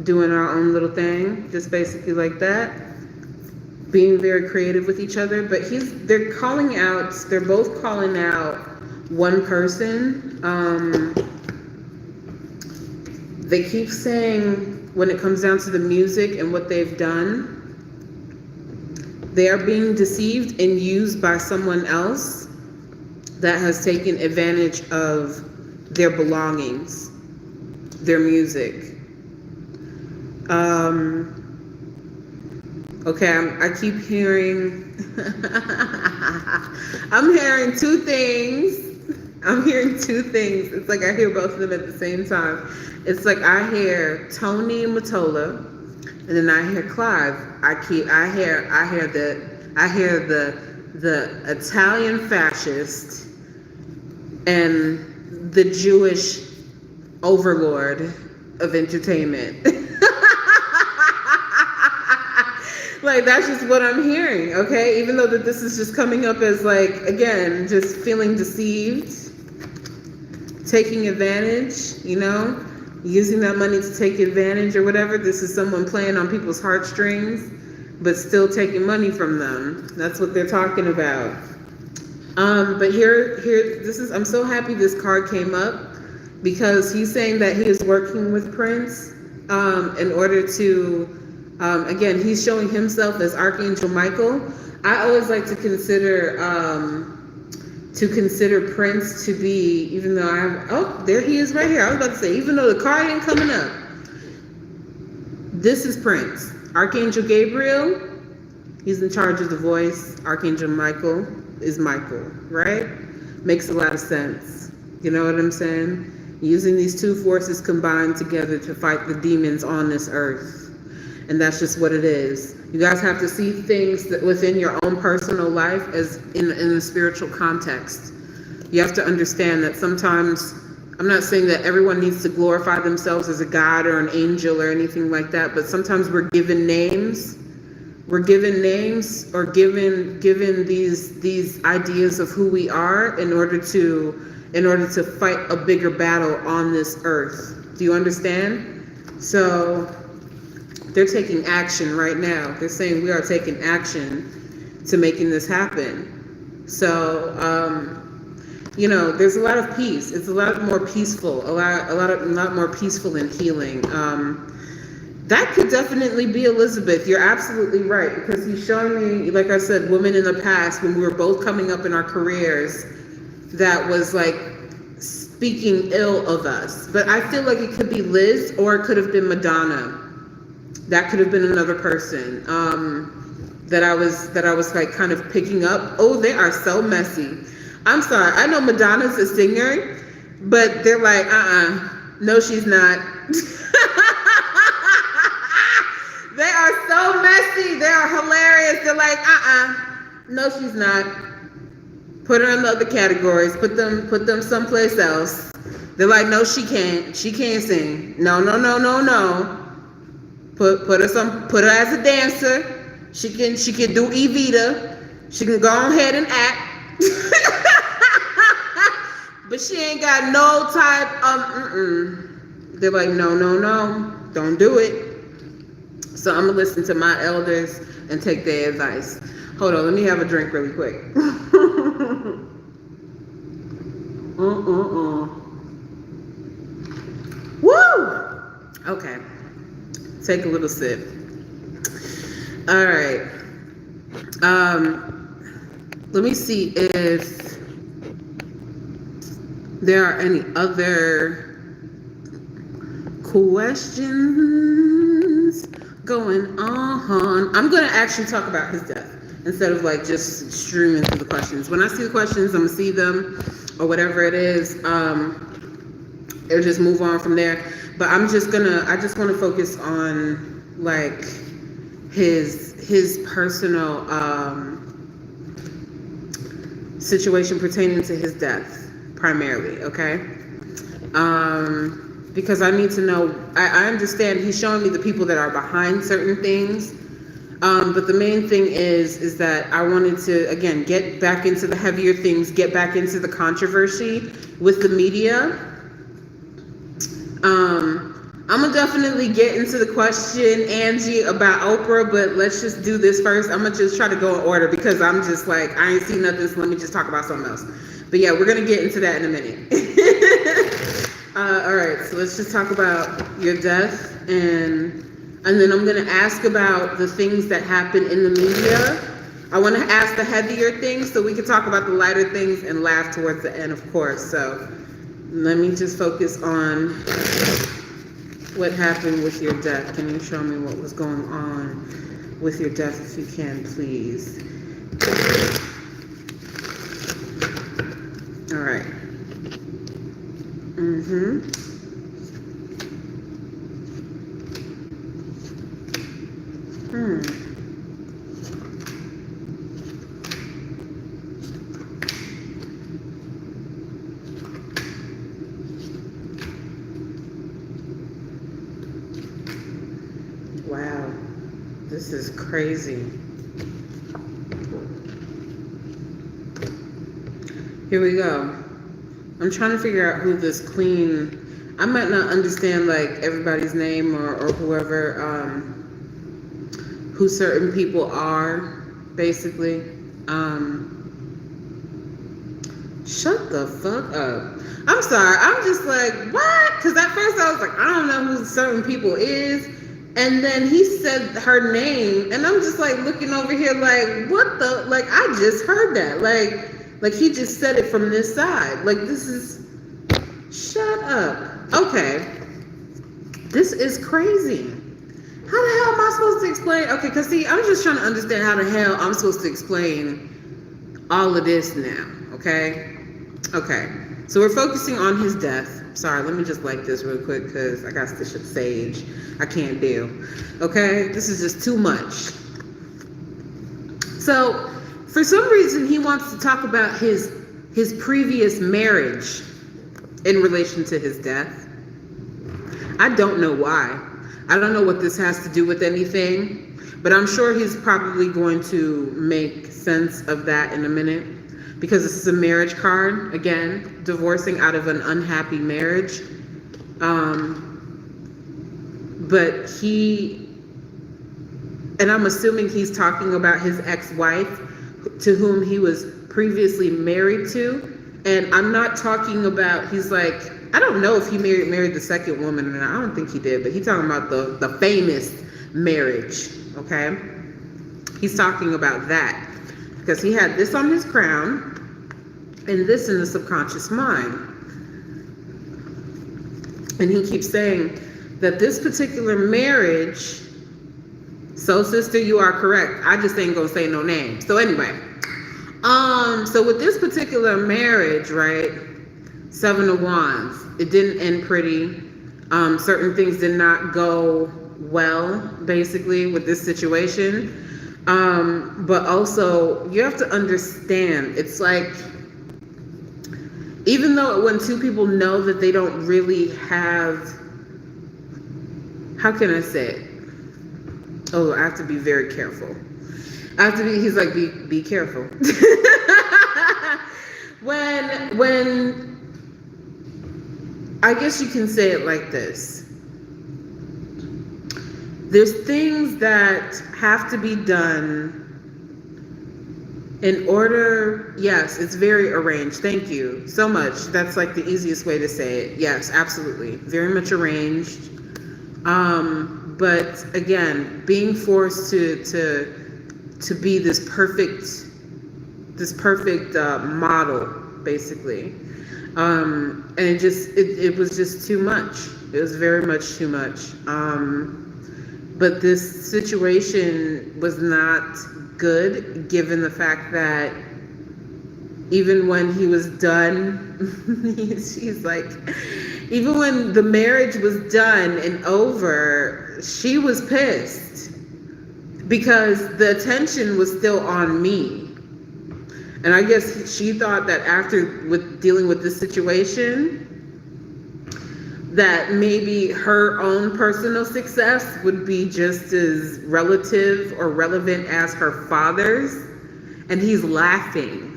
doing our own little thing, just basically like that. Being very creative with each other, but they're both calling out one person. They keep saying when it comes down to the music and what they've done, they are being deceived and used by someone else that has taken advantage of their belongings, their music. Okay, I keep hearing, I'm hearing two things. It's like I hear both of them at the same time. It's like I hear Tony Mottola, and then I hear Clive. I hear the Italian fascist and the Jewish overlord of entertainment. Like, that's just what I'm hearing, okay? Even though that this is just coming up as, like, again, just feeling deceived, taking advantage, you know, using that money to take advantage or whatever. This is someone playing on people's heartstrings, but still taking money from them. That's what they're talking about. But I'm so happy this card came up, because he's saying that he is working with Prince in order to, again, he's showing himself as Archangel Michael. I always like to consider Prince to be, even though there he is right here. I was about to say, even though the card ain't coming up, this is Prince. Archangel Gabriel, he's in charge of the voice. Archangel Michael is Michael, right? Makes a lot of sense. You know what I'm saying? Using these two forces combined together to fight the demons on this earth. And that's just what it is. You guys have to see things that within your own personal life as in a spiritual context. You have to understand that sometimes, I'm not saying that everyone needs to glorify themselves as a god or an angel or anything like that, but sometimes we're given names. We're given names or given these ideas of who we are in order to in order to fight a bigger battle on this earth. Do you understand? So they're taking action right now. They're saying we are taking action to making this happen. So, there's a lot of peace. It's a lot more peaceful, a lot more peaceful and healing. That could definitely be Elizabeth. You're absolutely right, because he's showing me, like I said, women in the past when we were both coming up in our careers that was like speaking ill of us. But I feel like it could be Liz, or it could have been Madonna. That could have been another person that I was like kind of picking up. Oh, they are so messy. I'm sorry. I know Madonna's a singer, but they're like, no, she's not. They are so messy. They are hilarious. They're like, no, she's not. Put her in the other categories. Put them someplace else. They're like, no, she can't. She can't sing. No. Put her as a dancer. She can do Evita. She can go ahead and act. But she ain't got no type of They're like, no, don't do it. So I'm gonna listen to my elders and take their advice. Hold on, let me have a drink really quick. Woo! Okay. Take a little sip. All right. Let me see if there are any other questions going on. I'm going to actually talk about his death instead of like just streaming through the questions. When I see the questions, I'm going to see them or whatever it is. It'll just move on from there. But I just want to focus on like his personal situation pertaining to his death primarily, okay? Because I need to know, I understand he's showing me the people that are behind certain things, but the main thing is that I wanted to, again, get back into the heavier things, get back into the controversy with the media. I'm gonna definitely get into the question, Angie, about Oprah, but let's just do this first. I'm gonna just try to go in order because I'm just like, I ain't seen nothing, so let me just talk about something else. But yeah, we're gonna get into that in a minute. All right, so let's just talk about your death, and then I'm gonna ask about the things that happen in the media. I wanna ask the heavier things so we can talk about the lighter things and laugh towards the end, of course. So let me just focus on what happened with your death. Can you show me what was going on with your death if you can, please? All right. Wow, this is crazy. Here we go. I'm trying to figure out who this queen, I might not understand like everybody's name or whoever, who certain people are, basically. Shut the fuck up. I'm sorry, I'm just like, what? Because at first I was like, I don't know who certain people is. And then he said her name, and I'm just like looking over here like, what the, like I just heard that. Like he just said it from this side. Like this is, shut up. Okay. This is crazy. How the hell am I supposed to explain? Okay, because see, I'm just trying to understand how the hell I'm supposed to explain all of this now, okay? Okay, so we're focusing on his death. Sorry, let me just light this real quick because I got this shit sage. I can't deal. Okay, this is just too much. So, for some reason, he wants to talk about his previous marriage in relation to his death. I don't know why. I don't know what this has to do with anything, but I'm sure he's probably going to make sense of that in a minute. because this is a marriage card, again, divorcing out of an unhappy marriage. But and I'm assuming he's talking about his ex-wife to whom he was previously married to. And I'm not talking about, he's like, I don't know if he married the second woman, and I don't think he did, but he's talking about the famous marriage, okay? He's talking about that because he had this on his crown and this in the subconscious mind. And he keeps saying that this particular marriage, so sister, you are correct. I just ain't gonna say no name. So anyway, so with this particular marriage, right, 7 of Wands, it didn't end pretty. Certain things did not go well, basically, with this situation. But also, you have to understand, it's like, even though when two people know that they don't really have, how can I say it? Oh, I have to be very careful. He's like, be careful. when, I guess you can say it like this. There's things that have to be done in order, yes, it's very arranged. Thank you so much. That's like the easiest way to say it. Yes, absolutely. Very much arranged. But again, being forced to be this perfect model, basically. And it was just too much. It was very much too much. But this situation was not good, given the fact that even when he was done, she's like, even when the marriage was done and over, she was pissed because the attention was still on me. And I guess she thought that after dealing with this situation, that maybe her own personal success would be just as relative or relevant as her father's, and he's laughing.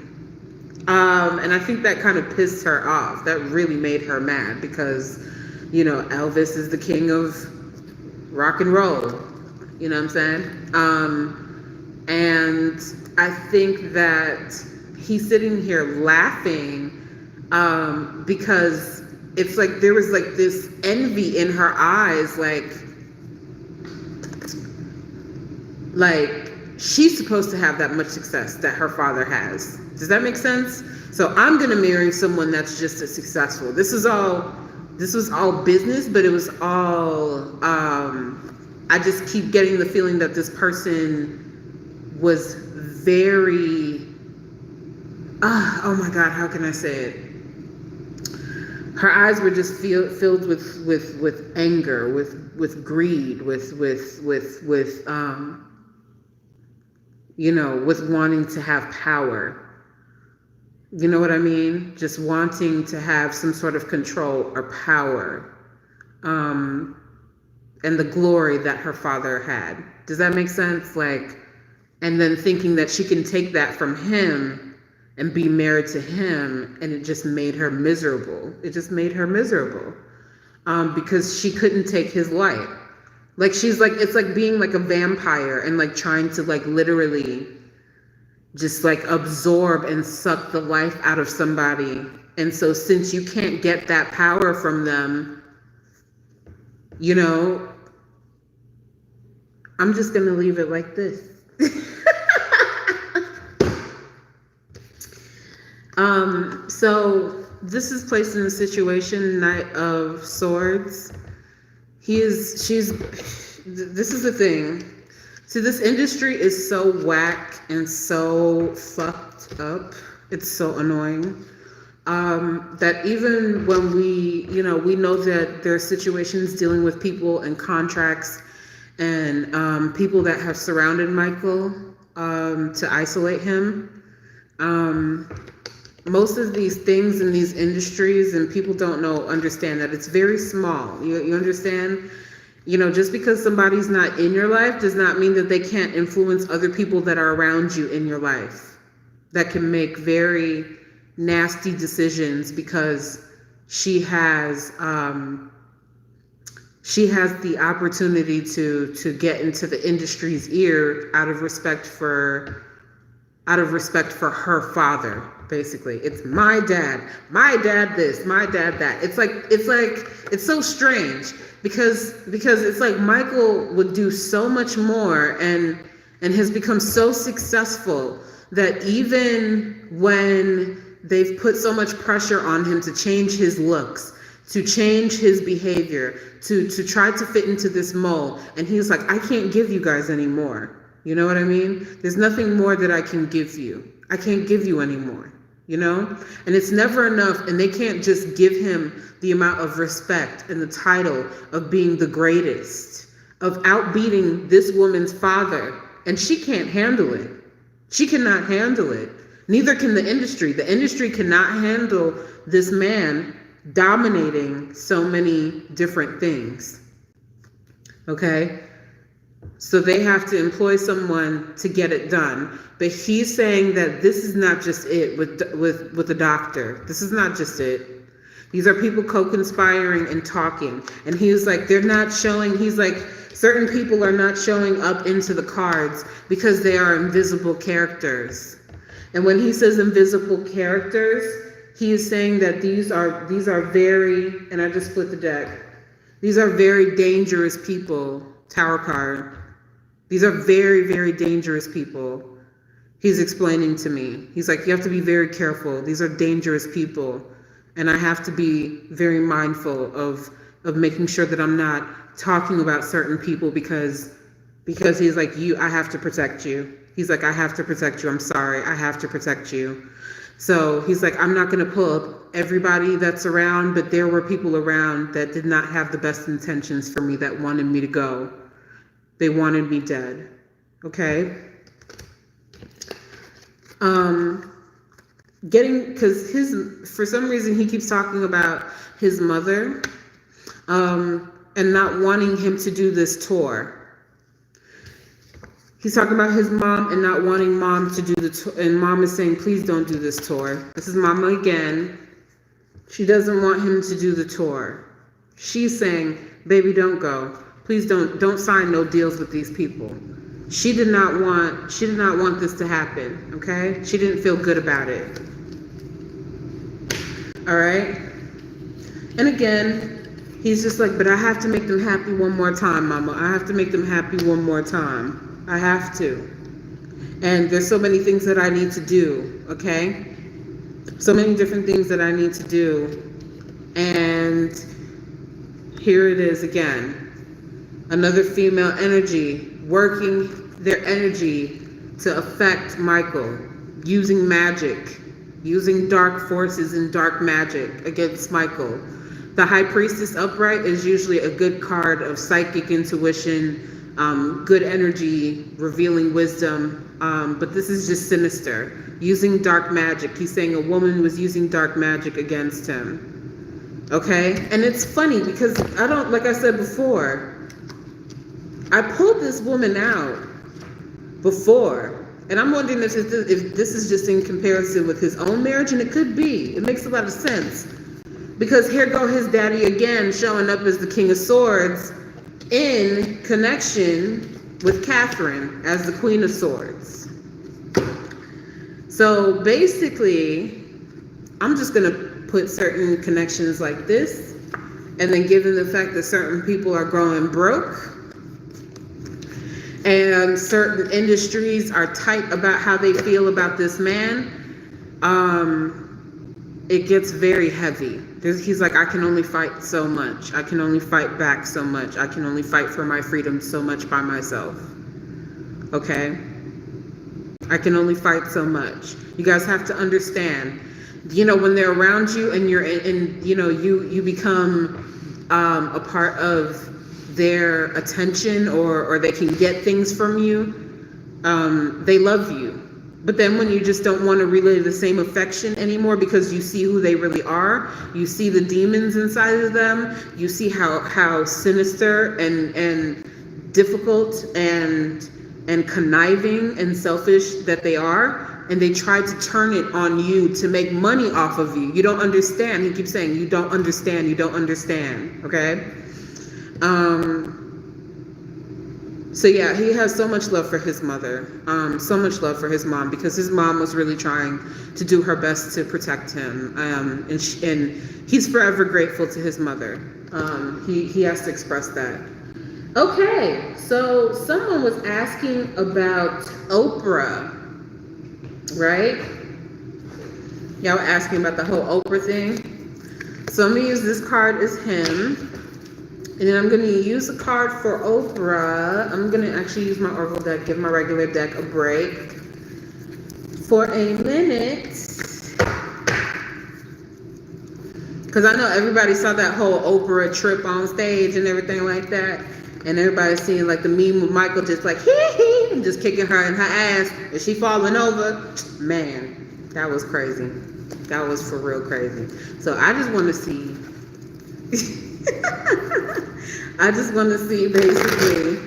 And I think that kind of pissed her off. That really made her mad because, you know, Elvis is the king of rock and roll. You know what I'm saying? And I think that he's sitting here laughing because it's like there was like this envy in her eyes, like she's supposed to have that much success that her father has. Does that make sense? So I'm gonna marry someone that's just as successful. This was all business, but it was all I just keep getting the feeling that this person was very oh my God, how can I say it? Her eyes were just filled with anger, with greed, with you know, with wanting to have power. You know what I mean? Just wanting to have some sort of control or power, and the glory that her father had. Does that make sense? Like, and then thinking that she can take that from him and be married to him, and it just made her miserable. It just made her miserable because she couldn't take his light. Like, she's like, it's like being like a vampire and like trying to like literally just like absorb and suck the life out of somebody. And so since you can't get that power from them, you know, I'm just gonna leave it like this. So this is placed in a situation, Knight of Swords. This is the thing. See, this industry is so whack and so fucked up. It's so annoying. That even when we know that there are situations dealing with people and contracts and people that have surrounded Michael to isolate him. Most of these things in these industries, and people don't understand that it's very small. You understand? You know, just because somebody's not in your life does not mean that they can't influence other people that are around you in your life. that can make very nasty decisions because she has the opportunity to get into the industry's ear out of respect for her father. Basically, it's my dad this, my dad that. It's so strange because it's like Michael would do so much more and has become so successful that even when they've put so much pressure on him to change his looks, to change his behavior, to try to fit into this mold, and he's like, I can't give you guys any more. You know what I mean? There's nothing more that I can give you. I can't give you any more, you know? And it's never enough, and they can't just give him the amount of respect and the title of being the greatest, of outbeating this woman's father, and she can't handle it. She cannot handle it. Neither can the industry. The industry cannot handle this man dominating so many different things. Okay? So they have to employ someone to get it done. But he's saying that this is not just it with the doctor. This is not just it. These are people co-conspiring and talking. And he was like, they're not showing, he's like, certain people are not showing up into the cards because they are invisible characters. And when he says invisible characters, he is saying that these are very, and I just split the deck. These are very dangerous people. Tower card. These are very, very dangerous people. He's explaining to me. He's like, you have to be very careful. These are dangerous people. And I have to be very mindful of making sure that I'm not talking about certain people because he's like, I have to protect you. He's like, I have to protect you. I'm sorry. I have to protect you. So he's like, I'm not going to pull up everybody that's around, but there were people around that did not have the best intentions for me, that wanted me to go. They wanted me dead. Okay? Because for some reason he keeps talking about his mother, and not wanting him to do this tour. He's talking about his mom and not wanting mom to do the tour, and mom is saying, please don't do this tour. This is mama again. She doesn't want him to do the tour. She's saying, baby, don't go. Please don't sign no deals with these people. She did not want this to happen, okay? She didn't feel good about it. All right? And again, he's just like, but I have to make them happy one more time, mama. I have to make them happy one more time. I have to. And there's so many things that I need to do, okay? So many different things that I need to do. And here it is again. Another female energy working their energy to affect Michael, using magic, using dark forces and dark magic against Michael. The High Priestess upright is usually a good card of psychic intuition, good energy, revealing wisdom, but this is just sinister, using dark magic. He's saying a woman was using dark magic against him. Okay? And it's funny because like I said before, I pulled this woman out before, and I'm wondering if this is just in comparison with his own marriage, and it could be. It makes a lot of sense. Because here go his daddy again, showing up as the King of Swords in connection with Catherine as the Queen of Swords. So basically, I'm just going to put certain connections like this, and then given the fact that certain people are growing broke, and certain industries are tight about how they feel about this man, it gets very heavy. He's like, I can only fight so much. I can only fight back so much. I can only fight for my freedom so much by myself. Okay? I can only fight so much. You guys have to understand, when they're around you and you're in, you become a part of their attention, or they can get things from you, they love you. But then when you just don't want to relay the same affection anymore because you see who they really are, you see the demons inside of them, you see how sinister and difficult and conniving and selfish that they are, and they try to turn it on you to make money off of you. You don't understand. He keeps saying, you don't understand, you don't understand, okay? So yeah, he has so much love for his mother, so much love for his mom, because his mom was really trying to do her best to protect him, and he's forever grateful to his mother. He has to express that. Okay, so someone was asking about Oprah, right? Y'all were asking about the whole Oprah thing. So I'm gonna use this card as him. And then I'm going to use a card for Oprah. I'm going to actually use my Oracle deck, give my regular deck a break for a minute. Because I know everybody saw that whole Oprah trip on stage and everything like that. And everybody's seeing like the meme with Michael just like, hee, and just kicking her in her ass. And she falling over. Man, that was crazy. That was for real crazy. So I just want to see... I just want to see basically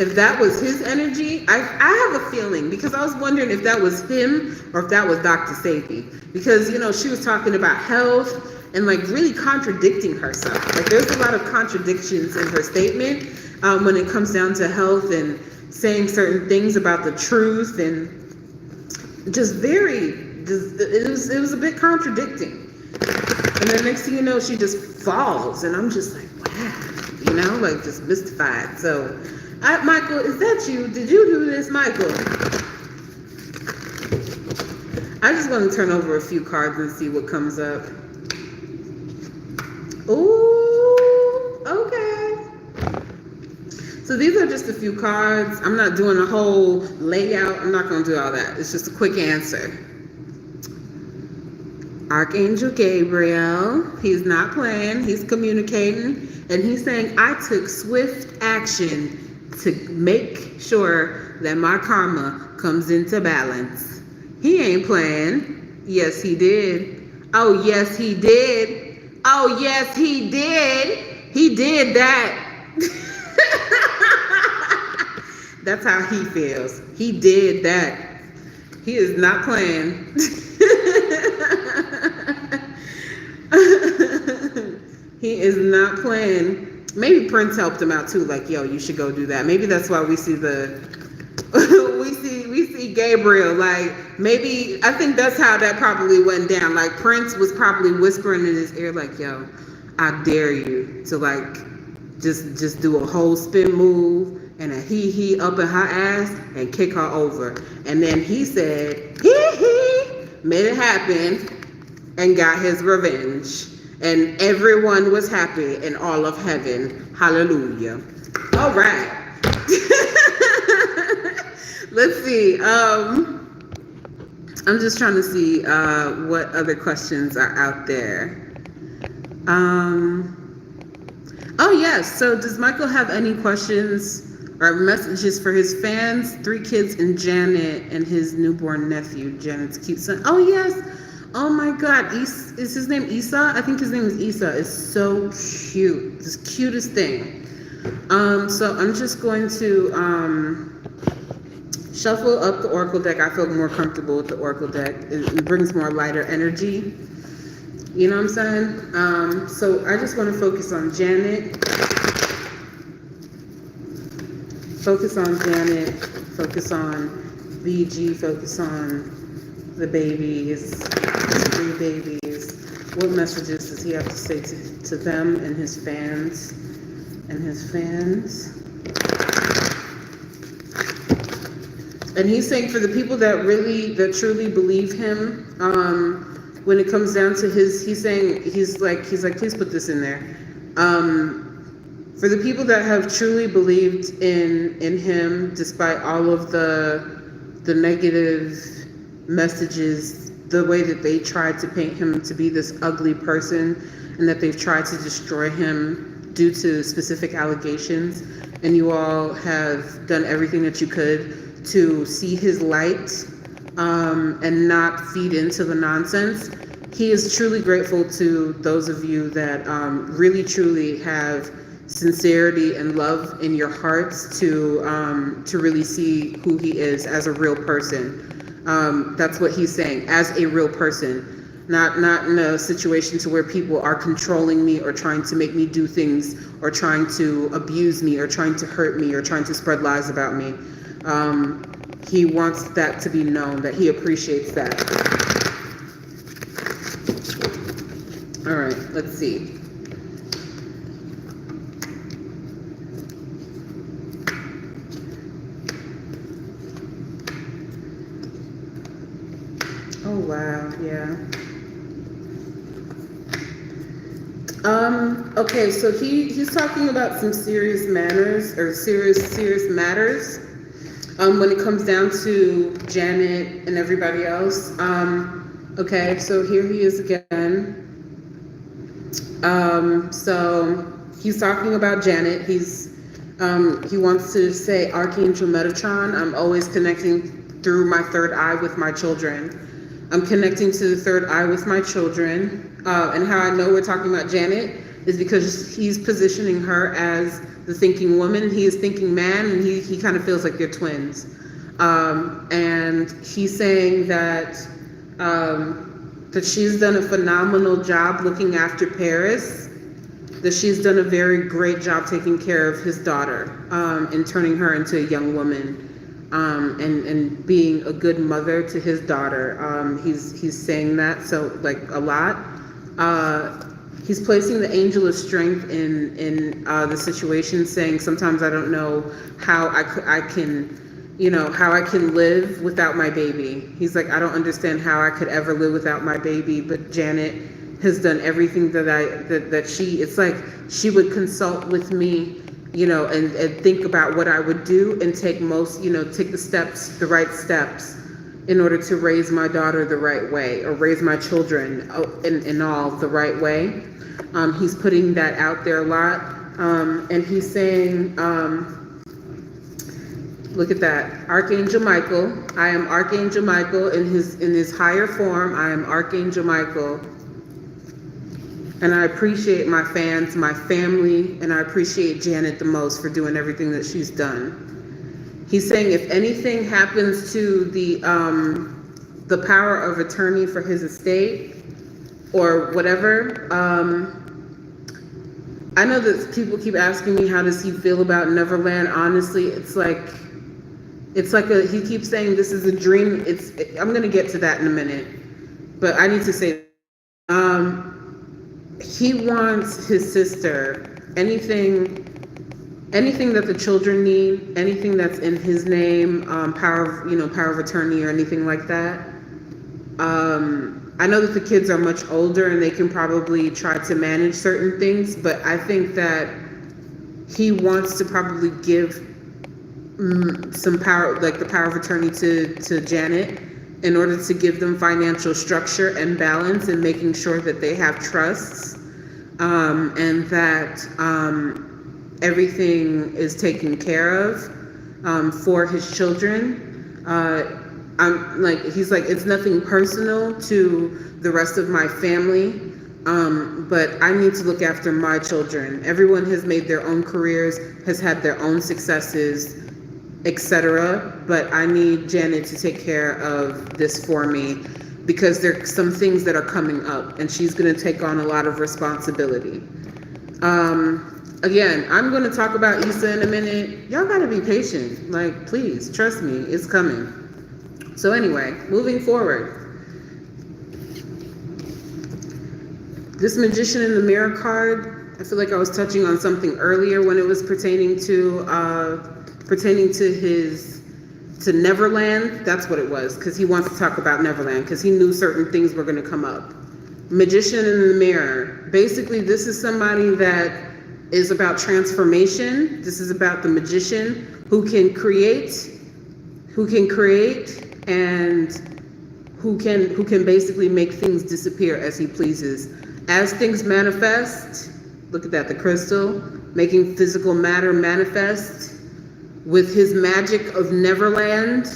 if that was his energy. I have a feeling, because I was wondering if that was him or if that was Dr. Sadie, because you know she was talking about health and like really contradicting herself. Like there's a lot of contradictions in her statement when it comes down to health and saying certain things about the truth, and just it was a bit contradicting. And then next thing you know, she just falls, and I'm just like, wow, you know, like just mystified. So, Michael, is that you? Did you do this, Michael? I just want to turn over a few cards and see what comes up. Ooh, okay. So these are just a few cards. I'm not doing a whole layout. I'm not going to do all that. It's just a quick answer. Archangel Gabriel, he's not playing, he's communicating, and he's saying, I took swift action to make sure that my karma comes into balance. He ain't playing. Yes, he did. Oh, yes, he did. Oh, yes, he did. He did that. That's how he feels. He did that. He is not playing. He is not playing. Maybe Prince helped him out too, like, yo, you should go do that. Maybe that's why we see we see Gabriel, like, maybe, I think that's how that probably went down. Like, Prince was probably whispering in his ear, like, yo, I dare you to, like, just do a whole spin move and a hee up in her ass and kick her over. And then he said, hee, made it happen and got his revenge. And everyone was happy in all of heaven. Hallelujah. All right. Let's see. I'm just trying to see what other questions are out there. Oh, yes. So does Michael have any questions or messages for his fans? 3 kids and Janet and his newborn nephew, Janet's cute son. Oh, yes. Oh my God, is his name Issa? I think his name is Issa. It's so cute. This cutest thing. So I'm just going to shuffle up the Oracle deck. I feel more comfortable with the Oracle deck. It brings more lighter energy. You know what I'm saying? So I just want to focus on Janet. Focus on Janet. Focus on BG. Focus on the babies. 3 babies. What messages does he have to say to them and his fans? And he's saying for the people that truly believe him, when it comes down to he's like, please put this in there. For the people that have truly believed in him, despite all of the negative messages, the way that they tried to paint him to be this ugly person, and that they've tried to destroy him due to specific allegations, and you all have done everything that you could to see his light and not feed into the nonsense. He is truly grateful to those of you that really truly have sincerity and love in your hearts to really see who he is as a real person. That's what he's saying, as a real person. Not in a situation to where people are controlling me or trying to make me do things or trying to abuse me or trying to hurt me or trying to spread lies about me. He wants that to be known, that he appreciates that. All right, let's see. Oh, wow, yeah. Okay, so he's talking about some serious manners or serious matters when it comes down to Janet and everybody else. Okay, so here he is again. So he's talking about Janet. He wants to say, Archangel Metatron, I'm always connecting through my third eye with my children. I'm connecting to the third eye with my children. And how I know we're talking about Janet is because he's positioning her as the thinking woman. He is thinking man, and he kind of feels like they're twins. And he's saying that she's done a phenomenal job looking after Paris, that she's done a very great job taking care of his daughter, and turning her into a young woman. And being a good mother to his daughter. He's saying that, so like a lot. He's placing the angel of strength in the situation, saying sometimes I don't know how I can, how I can live without my baby. He's like, I don't understand how I could ever live without my baby, but Janet has done everything that it's like she would consult with me, and think about what I would do and take the right steps in order to raise my daughter the right way, or raise my children in all the right way. He's putting that out there a lot. And he's saying, look at that, Archangel Michael. I am Archangel Michael in his higher form. I am Archangel Michael. And I appreciate my fans, my family, and I appreciate Janet the most for doing everything that she's done. He's saying if anything happens to the power of attorney for his estate or whatever, I know that people keep asking me how does he feel about Neverland. Honestly, it's like he keeps saying this is a dream. I'm going to get to that in a minute, but I need to say, he wants his sister, anything that the children need, anything that's in his name, power of attorney or anything like that. I know that the kids are much older and they can probably try to manage certain things, but I think that he wants to probably give some power, like the power of attorney to Janet, in order to give them financial structure and balance and making sure that they have trusts, and that everything is taken care of for his children. He's like, it's nothing personal to the rest of my family, but I need to look after my children. Everyone has made their own careers, has had their own successes, etc. But I need Janet to take care of this for me because there's some things that are coming up and she's going to take on a lot of responsibility. Again, I'm going to talk about Issa in a minute. Y'all got to be patient. Like, please, trust me, it's coming. So anyway, moving forward. This Magician in the Mirror card, I feel like I was touching on something earlier when it was pertaining to Neverland. That's what it was, because he wants to talk about Neverland, because he knew certain things were going to come up. Magician in the Mirror. Basically, this is somebody that is about transformation. This is about the magician who can create and who can basically make things disappear as he pleases. As things manifest, look at that, the crystal, making physical matter manifest with his magic of Neverland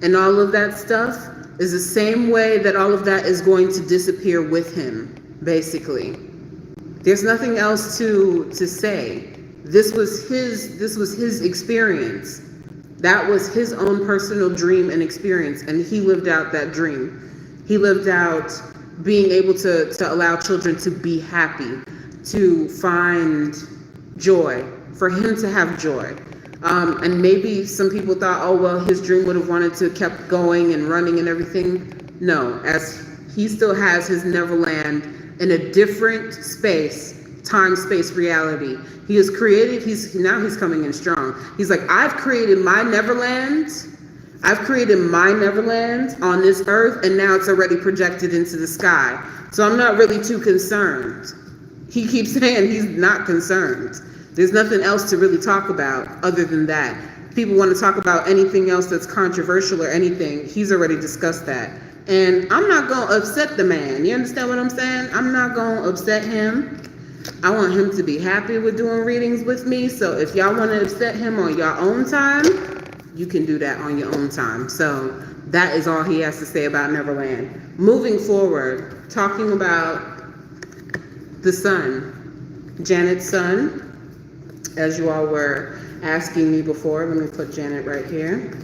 and all of that stuff is the same way that all of that is going to disappear with him, basically. There's nothing else to say. This was his experience. That was his own personal dream and experience, and he lived out that dream. He lived out being able to allow children to be happy, to find joy, for him to have joy. And maybe some people thought, oh, well, his dream would have wanted to kept going and running and everything. No, as he still has his Neverland in a different space, time, space, reality. He has created, he's coming in strong. He's like, I've created my Neverland. I've created my Neverland on this earth, and now it's already projected into the sky. So I'm not really too concerned. He keeps saying he's not concerned. There's nothing else to really talk about other than that. People want to talk about anything else that's controversial or anything. He's already discussed that. And I'm not going to upset the man. You understand what I'm saying? I'm not going to upset him. I want him to be happy with doing readings with me. So if y'all want to upset him on your own time, you can do that on your own time. So that is all he has to say about Neverland. Moving forward, talking about the son, Janet's son, as you all were asking me before. Let me put Janet right here.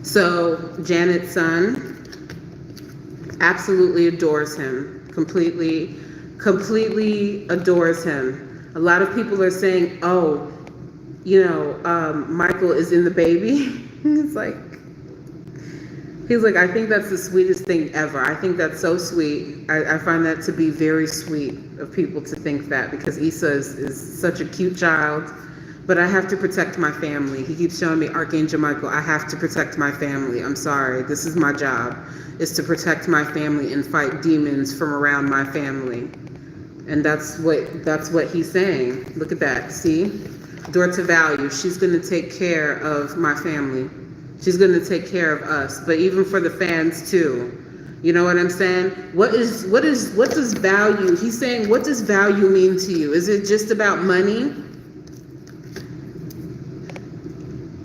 So Janet's son absolutely adores him, completely adores him. A lot of people are saying, oh, Michael is in the baby. He's like, I think that's the sweetest thing ever. I think that's so sweet. I find that to be very sweet of people to think that, because Issa is such a cute child. But I have to protect my family. He keeps showing me Archangel Michael. I have to protect my family. I'm sorry. This is my job, is to protect my family and fight demons from around my family. And that's what he's saying. Look at that. See? Door to value. She's going to take care of my family. She's going to take care of us. But even for the fans too. You know what I'm saying? What does value? He's saying, what does value mean to you? Is it just about money?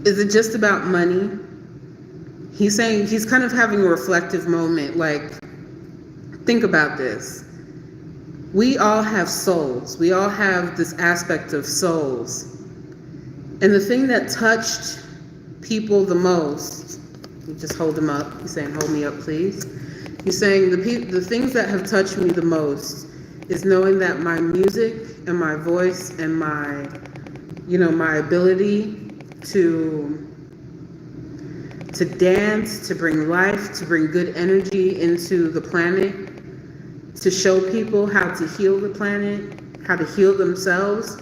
Is it just about money? He's saying, he's kind of having a reflective moment. Like, think about this. We all have souls. We all have this aspect of souls. And the thing that touched people the most, you just hold him up. He's saying, hold me up, please. He's saying the things that have touched me the most is knowing that my music and my voice and my ability to dance, to bring life, to bring good energy into the planet, to show people how to heal the planet, how to heal themselves.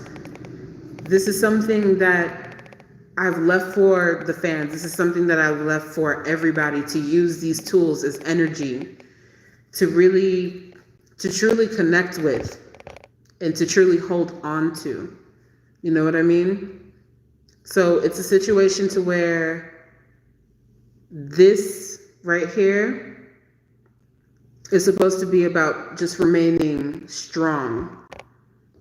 This is something that I've left for the fans. This is something that I've left for everybody to use these tools as energy to truly connect with and to truly hold on to. You know what I mean? So it's a situation to where this right here is supposed to be about just remaining strong,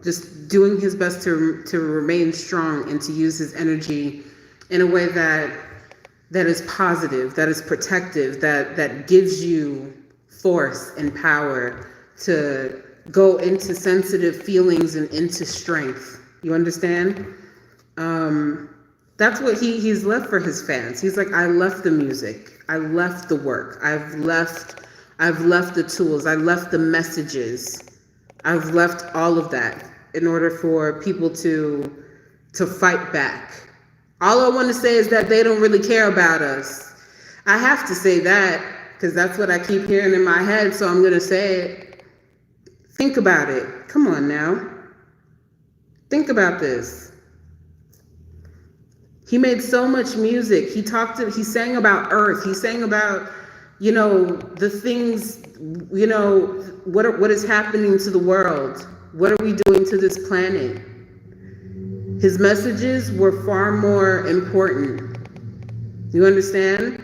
just doing his best to remain strong and to use his energy in a way that is positive, that is protective, that gives you force and power to go into sensitive feelings and into strength. You understand? That's what he's left for his fans. He's like, I left the music. I left the work. I've left the tools. I left the messages. I've left all of that in order for people to fight back. All I want to say is that they don't really care about us. I have to say that because that's what I keep hearing in my head, so I'm going to say it. Think about it. Come on now. Think about this. He made so much music. He sang about Earth. He sang about, the things, what is happening to the world? What are we doing to this planet? His messages were far more important. You understand?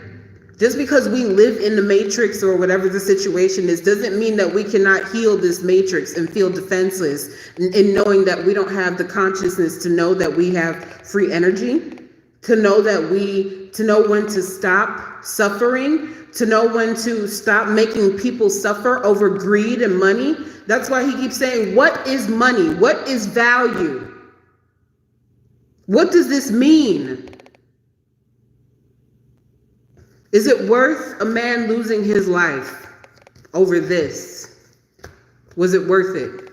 Just because we live in the matrix or whatever the situation is, doesn't mean that we cannot heal this matrix and feel defenseless in knowing that we don't have the consciousness to know that we have free energy. To know when to stop suffering, to know when to stop making people suffer over greed and money. That's why he keeps saying, what is money? What is value? What does this mean? Is it worth a man losing his life over this? Was it worth it?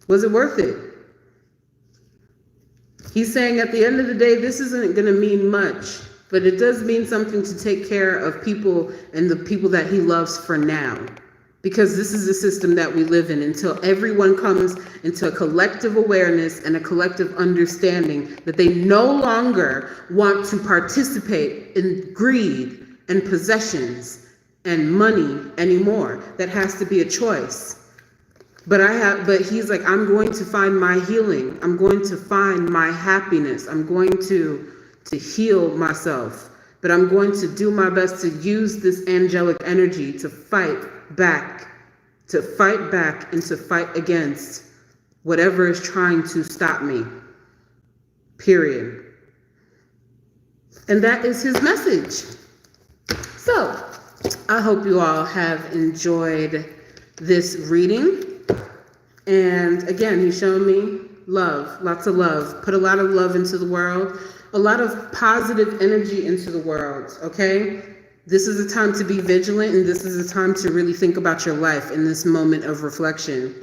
Was it worth it? He's saying at the end of the day, this isn't going to mean much, but it does mean something to take care of people and the people that he loves for now. Because this is the system that we live in until everyone comes into a collective awareness and a collective understanding that they no longer want to participate in greed and possessions and money anymore. That has to be a choice. But he's like, I'm going to find my healing. I'm going to find my happiness. I'm going to heal myself. But I'm going to do my best to use this angelic energy to fight back and to fight against whatever is trying to stop me. Period. And that is his message. So, I hope you all have enjoyed this reading. And again, he's shown me love, lots of love. Put a lot of love into the world, a lot of positive energy into the world, okay? This is a time to be vigilant, and this is a time to really think about your life in this moment of reflection.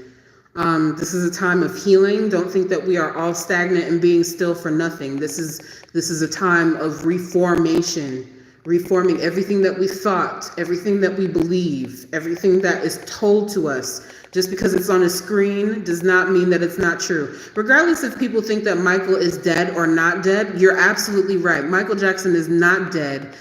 This is a time of healing. Don't think that we are all stagnant and being still for nothing. This is a time of reformation, reforming everything that we thought, everything that we believe, everything that is told to us. Just because it's on a screen does not mean that it's not true. Regardless if people think that Michael is dead or not dead, you're absolutely right. Michael Jackson is not dead.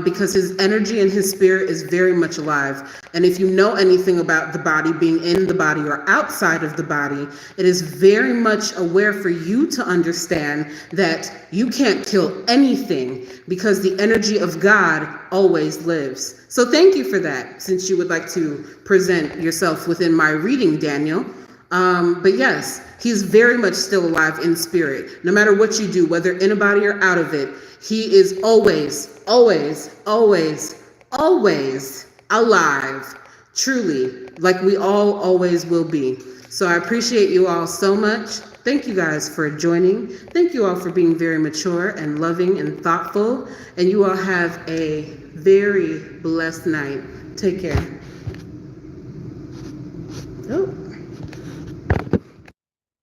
Because his energy and his spirit is very much alive. And if you know anything about the body being in the body or outside of the body, it is very much aware for you to understand that you can't kill anything because the energy of God always lives. So thank you for that, since you would like to present yourself within my reading, Daniel. But yes, he's very much still alive in spirit. No matter what you do, whether in a body or out of it, he is always, always, always, always alive. Truly, like we all always will be. So I appreciate you all so much. Thank you guys for joining. Thank you all for being very mature and loving and thoughtful. And you all have a very blessed night. Take care.